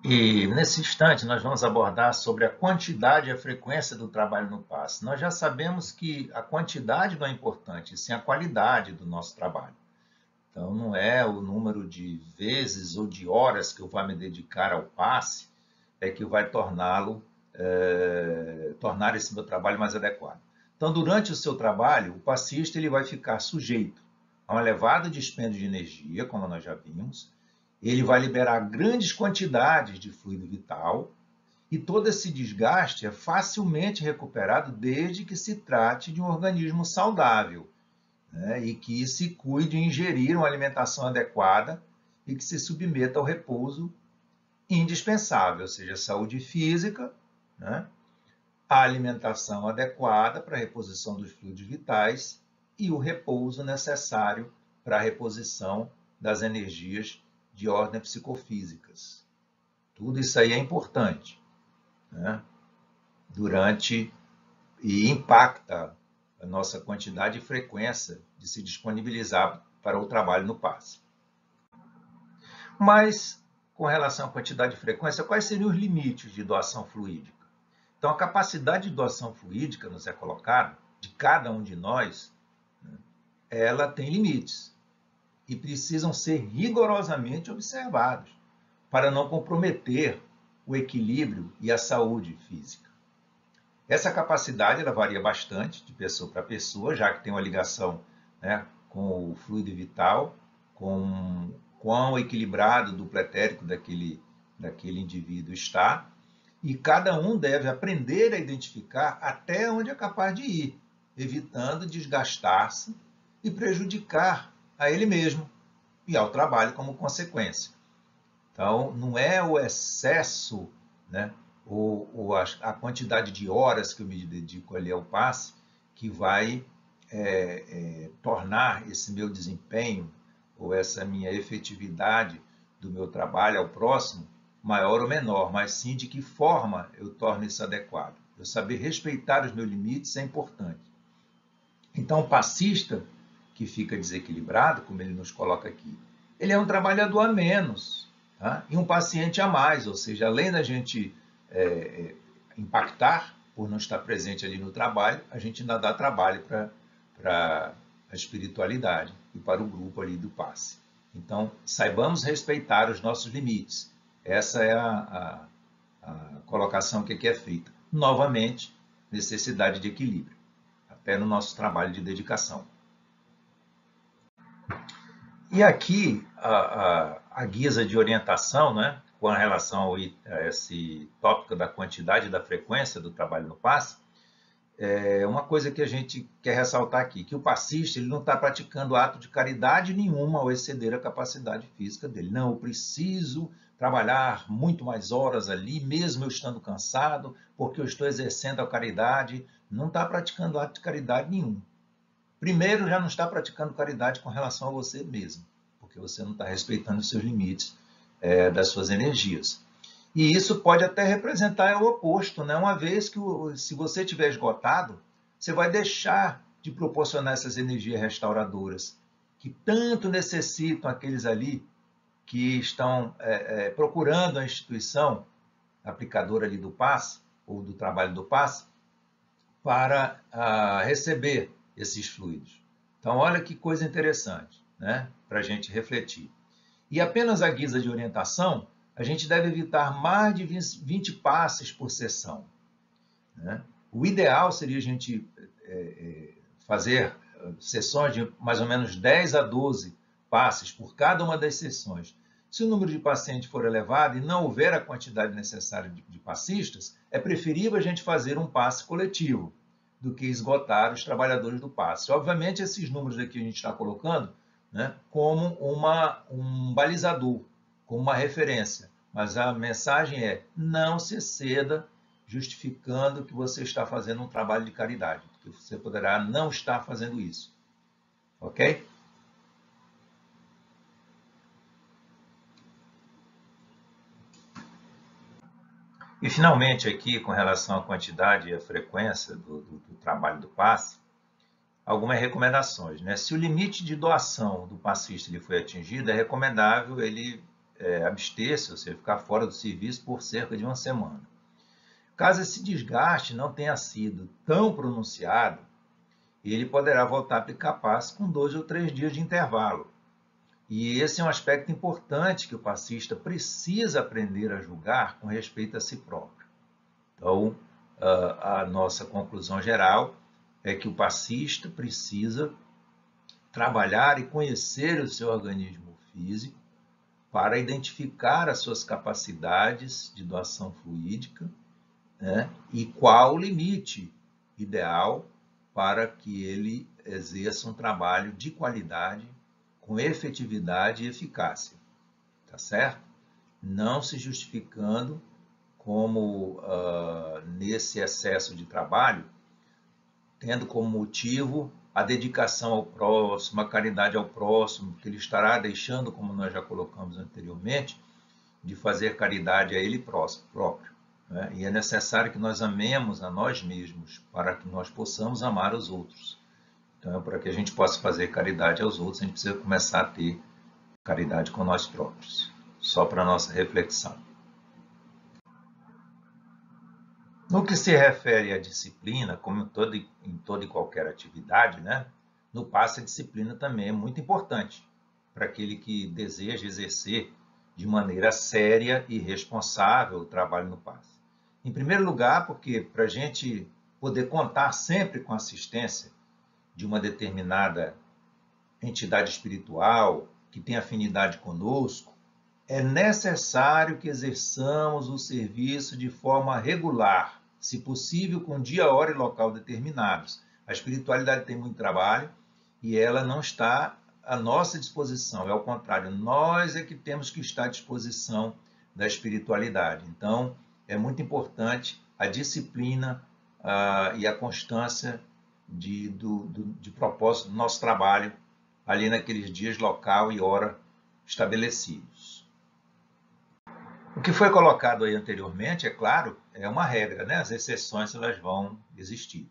E, nesse instante, nós vamos abordar sobre a quantidade e a frequência do trabalho no passe. Nós já sabemos que a quantidade não é importante, sim a qualidade do nosso trabalho. Então, não é o número de vezes ou de horas que eu vou me dedicar ao passe que vai tornar esse meu trabalho mais adequado. Então, durante o seu trabalho, o passista ele vai ficar sujeito a um elevado dispêndio de energia, como nós já vimos, ele vai liberar grandes quantidades de fluido vital e todo esse desgaste é facilmente recuperado desde que se trate de um organismo saudável, né, e que se cuide em ingerir uma alimentação adequada e que se submeta ao repouso indispensável, ou seja, saúde física, né, a alimentação adequada para a reposição dos fluidos vitais e o repouso necessário para a reposição das energias de ordem psicofísicas. Tudo isso aí é importante, né, durante e impacta a nossa quantidade e frequência de se disponibilizar para o trabalho no passe. Mas, com relação à quantidade e frequência, quais seriam os limites de doação fluídica? Então, a capacidade de doação fluídica nos é colocada, de cada um de nós, né, ela tem limites e precisam ser rigorosamente observados para não comprometer o equilíbrio e a saúde física. Essa capacidade ela varia bastante de pessoa para pessoa, já que tem uma ligação, né, com o fluido vital, com quão equilibrado do pretérico daquele indivíduo está, e cada um deve aprender a identificar até onde é capaz de ir, evitando desgastar-se e prejudicar a ele mesmo e ao trabalho como consequência. Então, não é o excesso, né, ou a quantidade de horas que eu me dedico ali ao passe que vai tornar esse meu desempenho ou essa minha efetividade do meu trabalho ao próximo maior ou menor, mas sim de que forma eu torno isso adequado. Eu saber respeitar os meus limites é importante. Então, o passista que fica desequilibrado, como ele nos coloca aqui, ele é um trabalhador a menos, tá? E um paciente a mais, ou seja, além da gente impactar por não estar presente ali no trabalho, a gente ainda dá trabalho para a espiritualidade e para o grupo ali do passe. Então, saibamos respeitar os nossos limites. Essa é a colocação que aqui é feita. Novamente, necessidade de equilíbrio, até no nosso trabalho de dedicação. E aqui, a guisa de orientação, né, com relação a esse tópico da quantidade e da frequência do trabalho no passe, é uma coisa que a gente quer ressaltar aqui, que o passista ele não está praticando ato de caridade nenhuma ao exceder a capacidade física dele. Não, eu preciso trabalhar muito mais horas ali, mesmo eu estando cansado, porque eu estou exercendo a caridade. Não está praticando ato de caridade nenhum. Primeiro, já não está praticando caridade com relação a você mesmo, porque você não está respeitando os seus limites das suas energias. E isso pode até representar o oposto, né? Uma vez que, se você estiver esgotado, você vai deixar de proporcionar essas energias restauradoras, que tanto necessitam aqueles ali que estão procurando a instituição aplicadora ali do passe, ou do trabalho do passe, para receber esses fluidos. Então, olha que coisa interessante, né, para a gente refletir. E apenas a guisa de orientação, a gente deve evitar mais de 20 passes por sessão, né? O ideal seria a gente fazer sessões de mais ou menos 10 a 12 passes por cada uma das sessões. Se o número de pacientes for elevado e não houver a quantidade necessária de passistas, é preferível a gente fazer um passe coletivo do que esgotar os trabalhadores do passe. Obviamente, esses números aqui a gente está colocando, né, como um balizador, como uma referência. Mas a mensagem é: não se exceda justificando que você está fazendo um trabalho de caridade, porque você poderá não estar fazendo isso. Ok? E, finalmente, aqui, com relação à quantidade e à frequência do trabalho do passe, algumas recomendações, né? Se o limite de doação do passista ele foi atingido, é recomendável ele abster-se, ou seja, ficar fora do serviço por cerca de uma semana. Caso esse desgaste não tenha sido tão pronunciado, ele poderá voltar a aplicar passe com 2 ou 3 dias de intervalo. E esse é um aspecto importante que o passista precisa aprender a julgar com respeito a si próprio. Então, a nossa conclusão geral é que o passista precisa trabalhar e conhecer o seu organismo físico para identificar as suas capacidades de doação fluídica, né, e qual o limite ideal para que ele exerça um trabalho de qualidade, com efetividade e eficácia, tá certo? Não se justificando como nesse excesso de trabalho, tendo como motivo a dedicação ao próximo, a caridade ao próximo, que ele estará deixando, como nós já colocamos anteriormente, de fazer caridade a ele próprio, né? E é necessário que nós amemos a nós mesmos para que nós possamos amar os outros. Então, para que a gente possa fazer caridade aos outros, a gente precisa começar a ter caridade com nós próprios. Só para a nossa reflexão. No que se refere à disciplina, como em toda e qualquer atividade, né, no passe a disciplina também é muito importante para aquele que deseja exercer de maneira séria e responsável o trabalho no passe. Em primeiro lugar, porque para a gente poder contar sempre com a assistência de uma determinada entidade espiritual que tem afinidade conosco, é necessário que exerçamos o serviço de forma regular, se possível com dia, hora e local determinados. A espiritualidade tem muito trabalho e ela não está à nossa disposição, é ao contrário, nós é que temos que estar à disposição da espiritualidade. Então, é muito importante a disciplina e a constância de propósito do nosso trabalho ali naqueles dias, local e hora estabelecidos. O que foi colocado aí anteriormente, é claro, é uma regra, né? As exceções elas vão existir.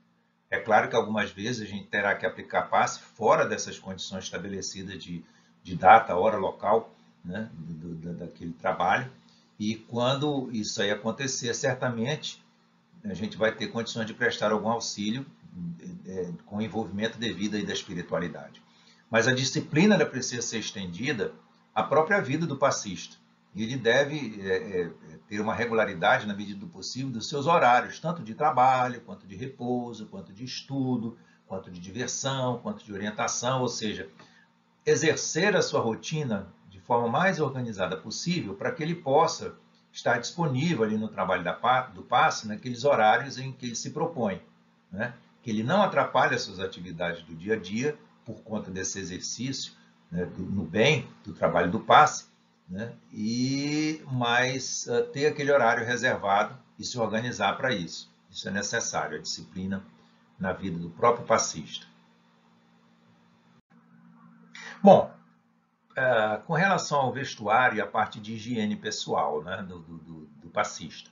É claro que algumas vezes a gente terá que aplicar passe fora dessas condições estabelecidas de data, hora, local, né? daquele trabalho. E quando isso aí acontecer, certamente a gente vai ter condições de prestar algum auxílio com o envolvimento devido aí da espiritualidade. Mas a disciplina ela precisa ser estendida à própria vida do passista. Ele deve ter uma regularidade, na medida do possível, dos seus horários, tanto de trabalho, quanto de repouso, quanto de estudo, quanto de diversão, quanto de orientação, ou seja, exercer a sua rotina de forma mais organizada possível para que ele possa estar disponível ali no trabalho do passe naqueles horários em que ele se propõe, né? Que ele não atrapalhe as suas atividades do dia a dia por conta desse exercício, né, no bem do trabalho do passe, né? Mas ter aquele horário reservado e se organizar para isso. Isso é necessário, a disciplina na vida do próprio passista. Bom, com relação ao vestuário e a parte de higiene pessoal, né, do passista.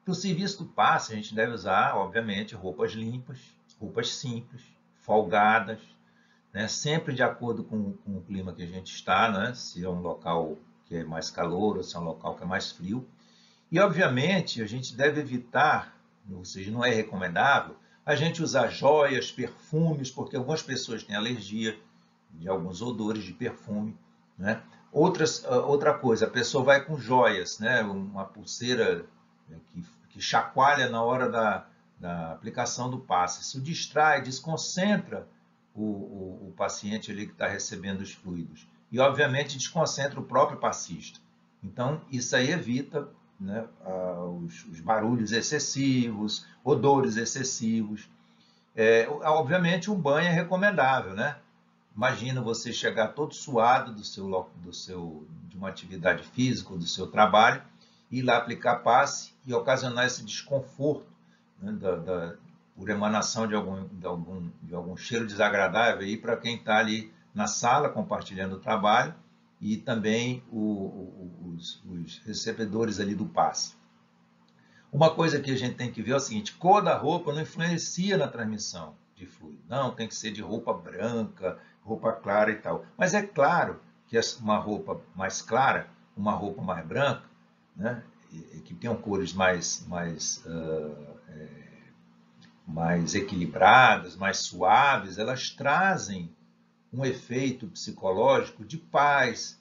Para o serviço do passe, a gente deve usar, obviamente, roupas limpas, roupas simples, folgadas, né, sempre de acordo com o clima que a gente está, né, se é um local que é mais calor ou se é um local que é mais frio. E, obviamente, a gente deve evitar, ou seja, não é recomendável, a gente usar joias, perfumes, porque algumas pessoas têm alergia de alguns odores de perfume, né? Outra coisa, a pessoa vai com joias, né? Uma pulseira que chacoalha na hora da aplicação do passe. Isso distrai, desconcentra o paciente ali que está recebendo os fluidos. E, obviamente, desconcentra o próprio passista. Então, isso aí evita, né, os barulhos excessivos, odores excessivos. Obviamente, um banho é recomendável, né? Imagina você chegar todo suado de uma atividade física, do seu trabalho, ir lá aplicar passe e ocasionar esse desconforto, né, por emanação de algum cheiro desagradável aí para quem está ali na sala compartilhando o trabalho e também os recebedores ali do passe. Uma coisa que a gente tem que ver é o seguinte: cor da roupa não influencia na transmissão de fluido. Não, tem que ser de roupa branca, roupa clara e tal. Mas é claro que uma roupa mais clara, uma roupa mais branca, né, que tenham cores mais equilibradas, mais suaves, elas trazem um efeito psicológico de paz,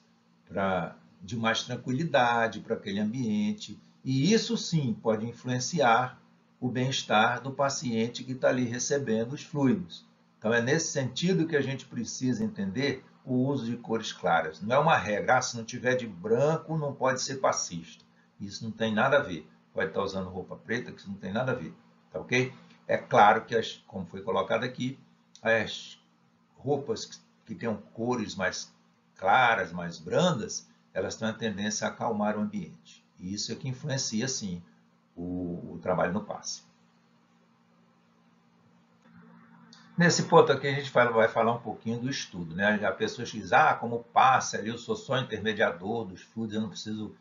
de mais tranquilidade para aquele ambiente. E isso sim pode influenciar o bem-estar do paciente que está ali recebendo os fluidos. Então é nesse sentido que a gente precisa entender o uso de cores claras. Não é uma regra, se não tiver de branco não pode ser passista. Isso não tem nada a ver. Pode estar usando roupa preta, que isso não tem nada a ver. Tá ok? É claro que, como foi colocado aqui, as roupas que tenham cores mais claras, mais brandas, elas têm a tendência a acalmar o ambiente. E isso é que influencia, sim, o trabalho no passe. Nesse ponto aqui, a gente vai falar um pouquinho do estudo, né? A pessoa diz, como passe ali, eu sou só intermediador dos fluidos, eu não preciso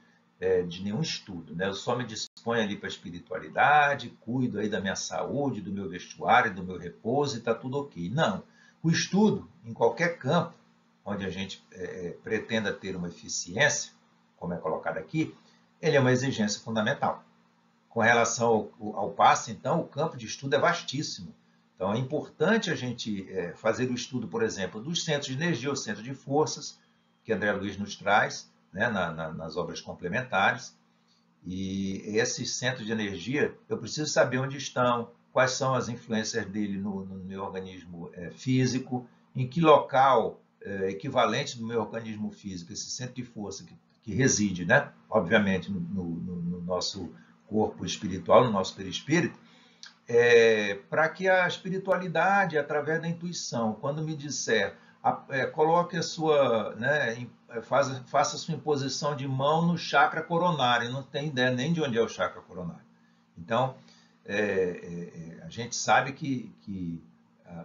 de nenhum estudo, né? Eu só me disponho ali para a espiritualidade, cuido aí da minha saúde, do meu vestuário, do meu repouso e está tudo ok. Não. O estudo, em qualquer campo onde a gente pretenda ter uma eficiência, como é colocado aqui, ele é uma exigência fundamental. Com relação ao passe, então, o campo de estudo é vastíssimo. Então, é importante a gente fazer o estudo, por exemplo, dos centros de energia, ou centros de forças, que André Luiz nos traz, né, nas obras complementares. E esses centros de energia, eu preciso saber onde estão, quais são as influências dele no meu organismo físico, em que local equivalente do meu organismo físico, esse centro de força que reside, né, obviamente, no nosso corpo espiritual, no nosso perispírito, para que a espiritualidade, através da intuição, quando me disser, coloque a sua, né, faça a sua imposição de mão no chakra coronário, não tem ideia nem de onde é o chakra coronário. Então, a gente sabe que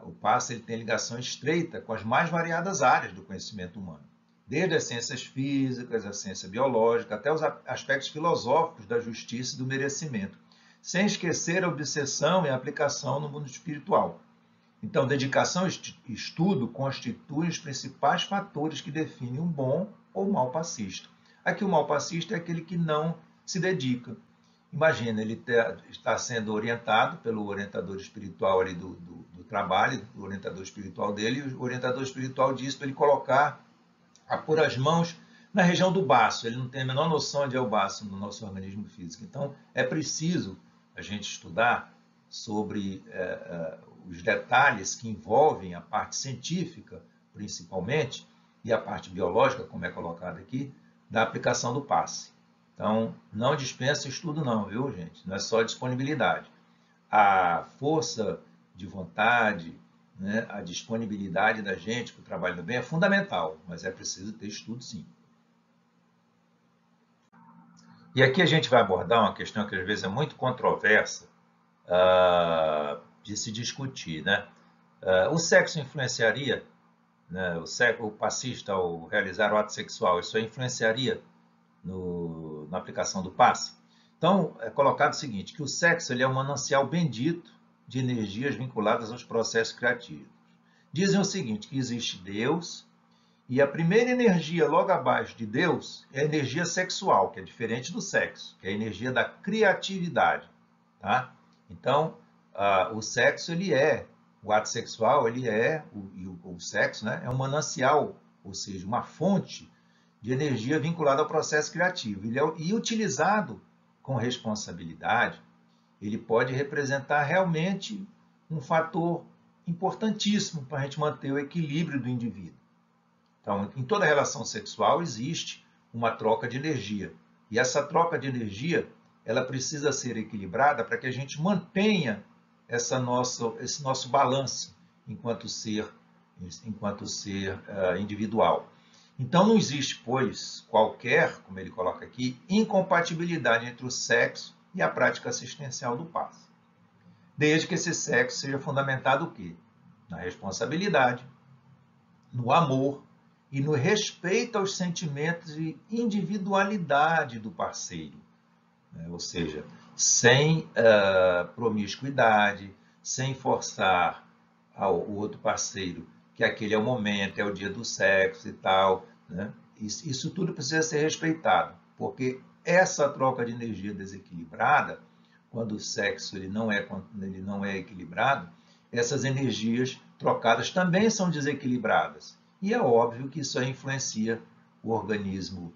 o passe ele tem ligação estreita com as mais variadas áreas do conhecimento humano, desde as ciências físicas, a ciência biológica, até os aspectos filosóficos da justiça e do merecimento, sem esquecer a obsessão e a aplicação no mundo espiritual. Então, dedicação e estudo constituem os principais fatores que definem um bom ou mau passista. Aqui o mau passista é aquele que não se dedica. Imagina, ele está sendo orientado pelo orientador espiritual ali do trabalho, do orientador espiritual dele, e o orientador espiritual diz para ele pôr as mãos na região do baço. Ele não tem a menor noção onde é o baço no nosso organismo físico. Então, é preciso a gente estudar sobre os detalhes que envolvem a parte científica, principalmente, e a parte biológica, como é colocado aqui, da aplicação do passe. Então, não dispensa estudo não, viu, gente? Não é só disponibilidade. A força de vontade, né, a disponibilidade da gente para o trabalho do bem é fundamental, mas é preciso ter estudo, sim. E aqui a gente vai abordar uma questão que às vezes é muito controversa de se discutir, né? O sexo influenciaria, né, o passista ao realizar o ato sexual, isso influenciaria na aplicação do passe? Então, é colocado o seguinte, que o sexo ele é um manancial bendito de energias vinculadas aos processos criativos. Dizem o seguinte, que existe Deus, e a primeira energia logo abaixo de Deus é a energia sexual, que é diferente do sexo, que é a energia da criatividade. Tá? Então, o sexo, o ato sexual, o sexo, né, é um manancial, ou seja, uma fonte de energia vinculada ao processo criativo. E utilizado com responsabilidade, ele pode representar realmente um fator importantíssimo para a gente manter o equilíbrio do indivíduo. Então, em toda relação sexual existe uma troca de energia. E essa troca de energia, ela precisa ser equilibrada para que a gente mantenha esse nosso balanço enquanto ser individual. Então, não existe, pois, qualquer, como ele coloca aqui, incompatibilidade entre o sexo e a prática assistencial do passe. Desde que esse sexo seja fundamentado o quê? Na responsabilidade, no amor e no respeito aos sentimentos e individualidade do parceiro. Ou seja, sem promiscuidade, sem forçar o outro parceiro que aquele é o momento, é o dia do sexo e tal. Né? Isso tudo precisa ser respeitado, porque essa troca de energia desequilibrada, quando o sexo ele não é equilibrado, essas energias trocadas também são desequilibradas. E é óbvio que isso influencia o organismo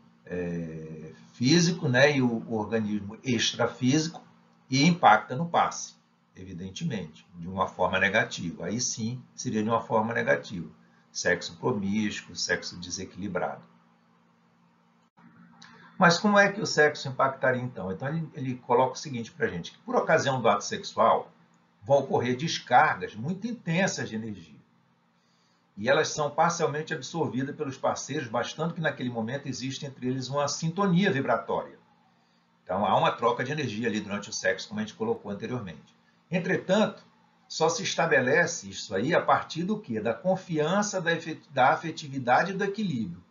físico, né, e o organismo extrafísico e impacta no passe, evidentemente, de uma forma negativa. Aí sim, seria de uma forma negativa. sexo promíscuo, sexo desequilibrado. Mas como é que o sexo impactaria então? Então ele coloca o seguinte para a gente, que por ocasião do ato sexual vão ocorrer descargas muito intensas de energia. E elas são parcialmente absorvidas pelos parceiros, bastando que naquele momento existe entre eles uma sintonia vibratória. Então há uma troca de energia ali durante o sexo, como a gente colocou anteriormente. Entretanto, só se estabelece isso aí a partir do quê? Da confiança, da afetividade e do equilíbrio,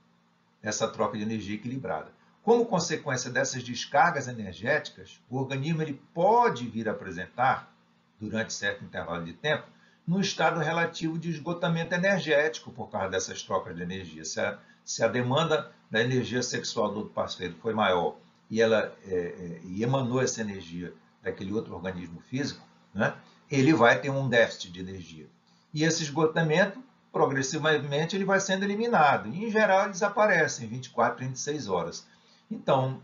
dessa troca de energia equilibrada. Como consequência dessas descargas energéticas, o organismo ele pode vir a apresentar, durante certo intervalo de tempo, num estado relativo de esgotamento energético por causa dessas trocas de energia. Se a demanda da energia sexual do outro parceiro foi maior e ela emanou essa energia daquele outro organismo físico, né, ele vai ter um déficit de energia. E esse esgotamento, progressivamente, ele vai sendo eliminado. E, em geral, ele desaparece em 24, 36 horas. Então,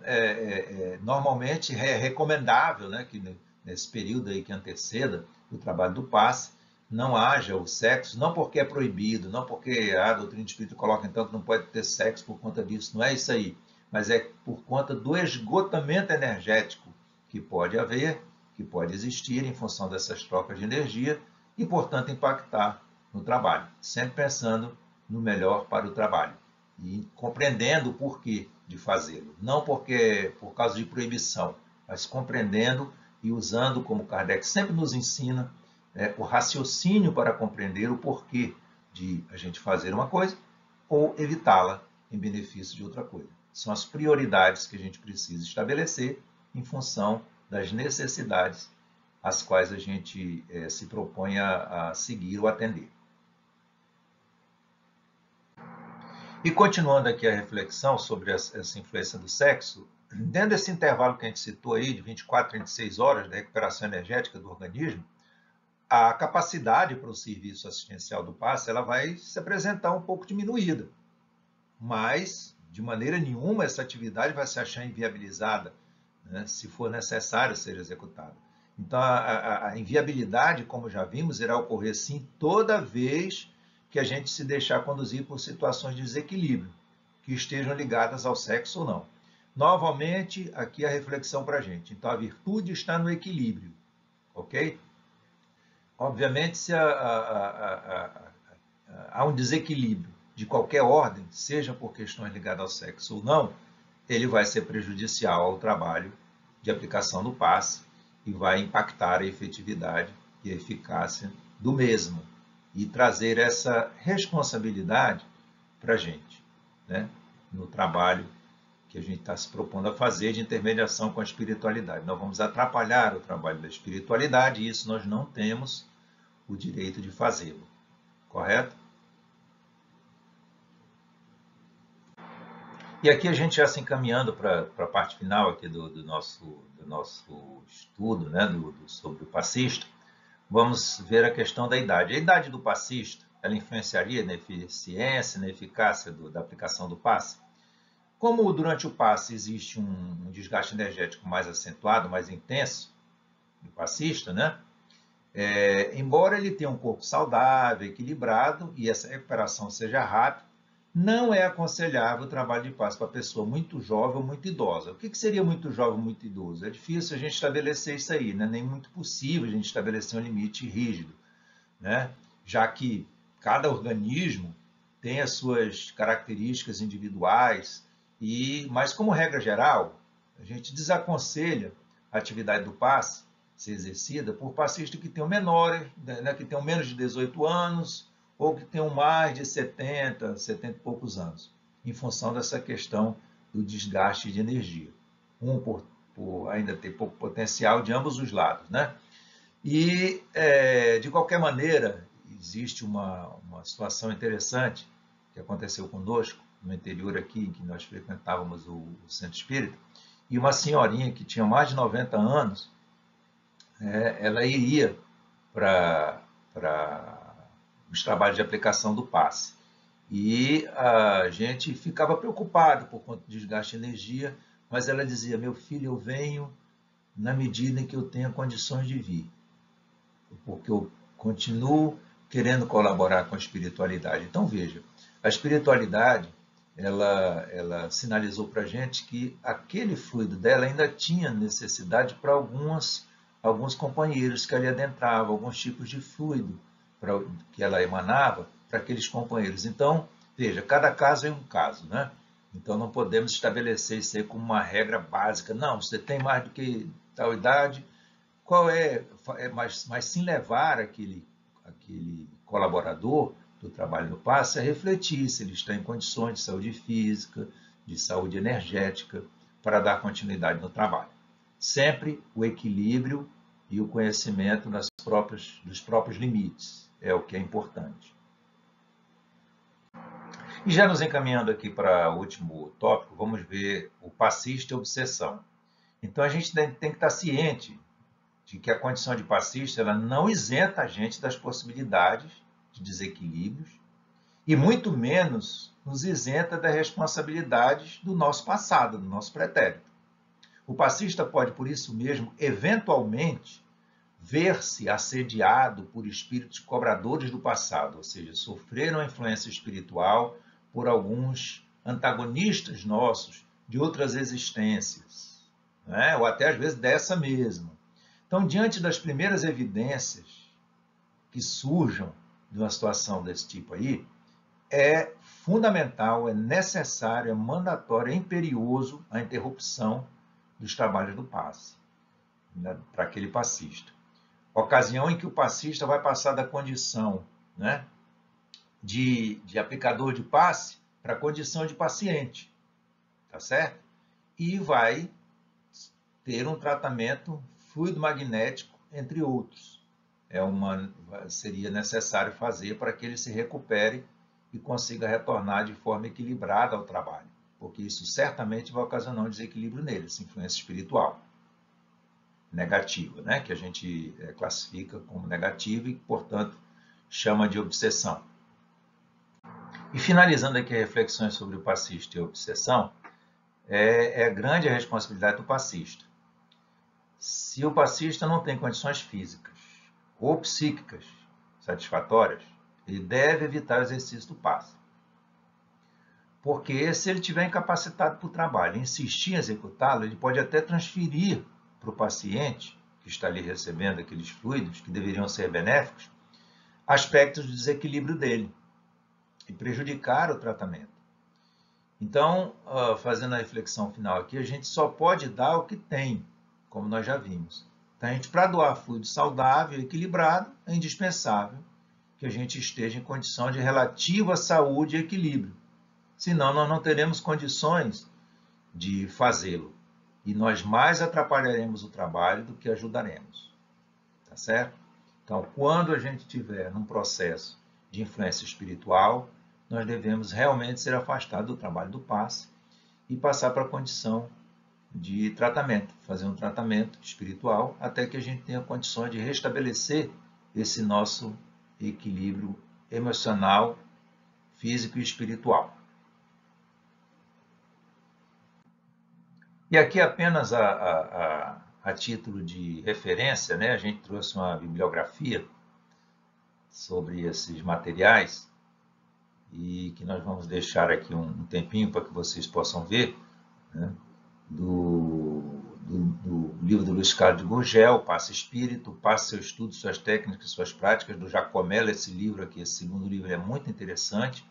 normalmente é recomendável, né, que nesse período aí que anteceda o trabalho do passe, não haja o sexo, não porque é proibido, não porque a doutrina espírita coloca então que não pode ter sexo por conta disso, não é isso aí, mas é por conta do esgotamento energético que pode haver, que pode existir em função dessas trocas de energia e, portanto, impactar no trabalho, sempre pensando no melhor para o trabalho e compreendendo o porquê de fazê-lo, não porque por causa de proibição, mas compreendendo e usando, como Kardec sempre nos ensina, o raciocínio para compreender o porquê de a gente fazer uma coisa ou evitá-la em benefício de outra coisa. São as prioridades que a gente precisa estabelecer em função das necessidades às quais a gente se propõe a seguir ou atender. E continuando aqui a reflexão sobre essa influência do sexo, dentro desse intervalo que a gente citou aí, de 24 a 36 horas da recuperação energética do organismo, a capacidade para o serviço assistencial do passe ela vai se apresentar um pouco diminuída. Mas, de maneira nenhuma, essa atividade vai se achar inviabilizada, né, se for necessário ser executada. Então, a inviabilidade, como já vimos, irá ocorrer sim toda vez que a gente se deixar conduzir por situações de desequilíbrio, que estejam ligadas ao sexo ou não. Novamente, aqui a reflexão para a gente. Então, a virtude está no equilíbrio, ok? Obviamente, se há um desequilíbrio de qualquer ordem, seja por questões ligadas ao sexo ou não, ele vai ser prejudicial ao trabalho de aplicação do passe e vai impactar a efetividade e a eficácia do mesmo e trazer essa responsabilidade para a gente, né, no trabalho que a gente está se propondo a fazer de intermediação com a espiritualidade. Nós vamos atrapalhar o trabalho da espiritualidade e isso nós não temos o direito de fazê-lo, correto? E aqui a gente já se encaminhando para a parte final aqui do nosso estudo, né, sobre o passista, vamos ver a questão da idade. A idade do passista, ela influenciaria na eficiência, na eficácia da aplicação do passe? Como durante o passe existe um desgaste energético mais acentuado, mais intenso, do passista, né? Embora ele tenha um corpo saudável, equilibrado e essa recuperação seja rápida, não é aconselhável o trabalho de passe para pessoa muito jovem ou muito idosa. O que seria muito jovem ou muito idoso? É difícil a gente estabelecer isso aí, né? Nem muito possível a gente estabelecer um limite rígido, né? Já que cada organismo tem as suas características individuais, mas como regra geral, a gente desaconselha a atividade do passe ser exercida por passistas que tenham menores, né, que tenham menos de 18 anos, ou que tenham mais de 70 e poucos anos, em função dessa questão do desgaste de energia. Por ainda ter pouco potencial de ambos os lados, né? E, de qualquer maneira, existe uma situação interessante que aconteceu conosco, no interior aqui, em que nós frequentávamos o Centro Espírita, e uma senhorinha que tinha mais de 90 anos, ela iria para os trabalhos de aplicação do passe. E a gente ficava preocupado por conta do desgaste de energia, mas ela dizia, meu filho, eu venho na medida em que eu tenha condições de vir, porque eu continuo querendo colaborar com a espiritualidade. Então, veja, a espiritualidade, ela sinalizou para a gente que aquele fluido dela ainda tinha necessidade para alguns companheiros que ali adentravam, alguns tipos de fluido que ela emanava para aqueles companheiros. Então, veja, cada caso é um caso, né? Então, não podemos estabelecer isso aí como uma regra básica. Não, você tem mais do que tal idade, mas sim levar aquele colaborador do trabalho do passe a refletir se ele está em condições de saúde física, de saúde energética, para dar continuidade no trabalho. Sempre o equilíbrio e o conhecimento dos próprios limites é o que é importante. E já nos encaminhando aqui para o último tópico, vamos ver o passista e a obsessão. Então a gente tem que estar ciente de que a condição de passista ela não isenta a gente das possibilidades de desequilíbrios e muito menos nos isenta das responsabilidades do nosso passado, do nosso pretérito. O passista pode, por isso mesmo, eventualmente, ver-se assediado por espíritos cobradores do passado, ou seja, sofreram a influência espiritual por alguns antagonistas nossos de outras existências, né? Ou até às vezes dessa mesma. Então, diante das primeiras evidências que surjam de uma situação desse tipo aí, é fundamental, é necessário, é mandatório, é imperioso a interrupção dos trabalhos do passe, né, para aquele passista. Ocasião em que o passista vai passar da condição, né, de aplicador de passe para a condição de paciente, tá certo? E vai ter um tratamento fluido magnético, entre outros. Seria necessário fazer para que ele se recupere e consiga retornar de forma equilibrada ao trabalho, porque isso certamente vai ocasionar um desequilíbrio nele, essa influência espiritual negativa, né? Que a gente classifica como negativa e, portanto, chama de obsessão. E finalizando aqui as reflexões sobre o passista e a obsessão, é grande a responsabilidade do passista. Se o passista não tem condições físicas ou psíquicas satisfatórias, ele deve evitar o exercício do passe. Porque se ele estiver incapacitado para o trabalho e insistir em executá-lo, ele pode até transferir para o paciente, que está ali recebendo aqueles fluidos, que deveriam ser benéficos, aspectos do desequilíbrio dele e prejudicar o tratamento. Então, fazendo a reflexão final aqui, a gente só pode dar o que tem, como nós já vimos. Então, para doar fluido saudável e equilibrado, é indispensável que a gente esteja em condição de relativa saúde e equilíbrio. Senão, nós não teremos condições de fazê-lo. E nós mais atrapalharemos o trabalho do que ajudaremos. Tá certo? Então, quando a gente estiver num processo de influência espiritual, nós devemos realmente ser afastados do trabalho do passe e passar para a condição de tratamento, fazer um tratamento espiritual até que a gente tenha condições de restabelecer esse nosso equilíbrio emocional, físico e espiritual. E aqui apenas a título de referência, né, a gente trouxe uma bibliografia sobre esses materiais e que nós vamos deixar aqui um tempinho para que vocês possam ver, né, do livro do Luiz Carlos de Gurgel, Passe Espírito, Passe Seu Estudo, Suas Técnicas e Suas Práticas, do Jacomelo. Esse livro aqui, esse segundo livro, é muito interessante.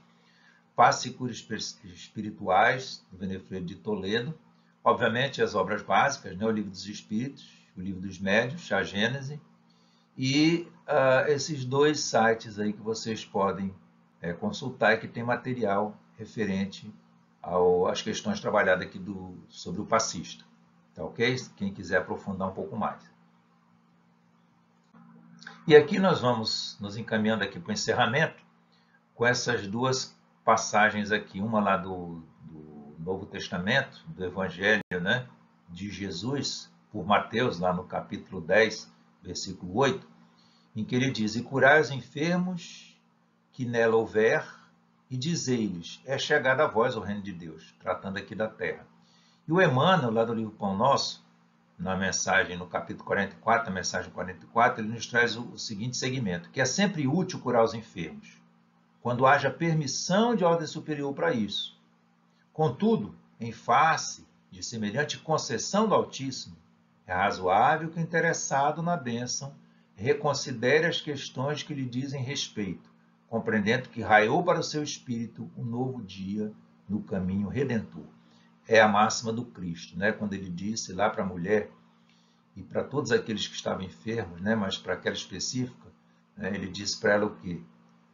Passe e Curas Espirituais, do Benefredo de Toledo. Obviamente, as obras básicas, né? O Livro dos Espíritos, o Livro dos Médiuns, a Gênese, e esses dois sites aí que vocês podem consultar e que tem material referente às questões trabalhadas aqui sobre o passista. Tá ok? Quem quiser aprofundar um pouco mais. E aqui nós vamos nos encaminhando aqui para o encerramento com essas duas passagens aqui, uma lá do Novo Testamento, do Evangelho, né, de Jesus, por Mateus, lá no capítulo 10, versículo 8, em que ele diz: E curai os enfermos que nela houver, e dizei-lhes, é chegado a vós o reino de Deus, tratando aqui da terra. E o Emmanuel, lá do livro Pão Nosso, na mensagem, no capítulo 44, a mensagem 44, ele nos traz o seguinte segmento, que é sempre útil curar os enfermos, quando haja permissão de ordem superior para isso. Contudo, em face de semelhante concessão do Altíssimo, é razoável que o interessado na bênção reconsidere as questões que lhe dizem respeito, compreendendo que raiou para o seu espírito um novo dia no caminho redentor. É a máxima do Cristo, né? Quando ele disse lá para a mulher e para todos aqueles que estavam enfermos, né? Mas para aquela específica, né? Ele disse para ela o quê?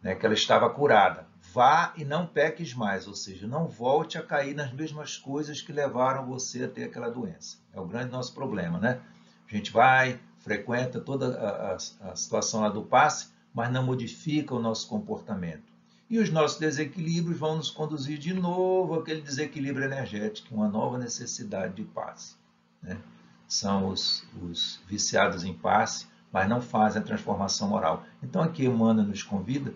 Né? Que ela estava curada. Vá e não peques mais, ou seja, não volte a cair nas mesmas coisas que levaram você a ter aquela doença. É o grande nosso problema, né? A gente vai, frequenta toda a situação lá do passe, mas não modifica o nosso comportamento. E os nossos desequilíbrios vão nos conduzir de novo àquele desequilíbrio energético, uma nova necessidade de passe. Né? São os viciados em passe, mas não fazem a transformação moral. Então aqui Emmanuel nos convida,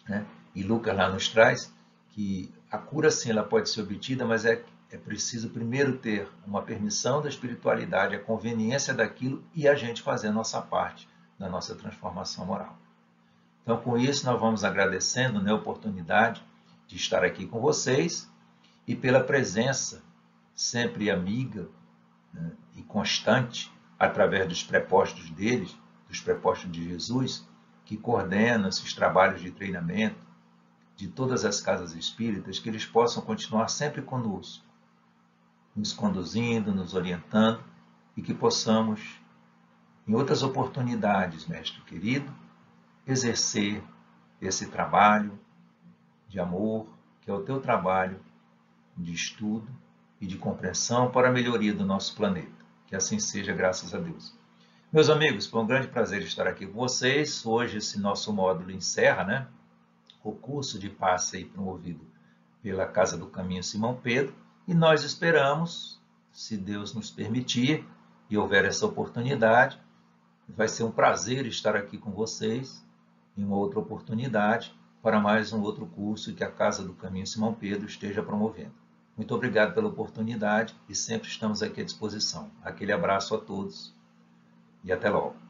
né? E Lucas lá nos traz, que a cura sim ela pode ser obtida, mas é preciso primeiro ter uma permissão da espiritualidade, a conveniência daquilo e a gente fazer a nossa parte da nossa transformação moral. Então, com isso, nós vamos agradecendo, né, a oportunidade de estar aqui com vocês e pela presença sempre amiga, né, e constante, através dos prepostos deles, dos prepostos de Jesus, que coordenam esses trabalhos de treinamento de todas as casas espíritas, que eles possam continuar sempre conosco, nos conduzindo, nos orientando e que possamos, em outras oportunidades, mestre querido, exercer esse trabalho de amor, que é o teu trabalho de estudo e de compreensão para a melhoria do nosso planeta. Que assim seja, graças a Deus. Meus amigos, foi um grande prazer estar aqui com vocês. Hoje esse nosso módulo encerra, né? O curso de passe aí promovido pela Casa do Caminho Simão Pedro. E nós esperamos, se Deus nos permitir e houver essa oportunidade, vai ser um prazer estar aqui com vocês em uma outra oportunidade para mais um outro curso que a Casa do Caminho Simão Pedro esteja promovendo. Muito obrigado pela oportunidade e sempre estamos aqui à disposição. Aquele abraço a todos e até logo.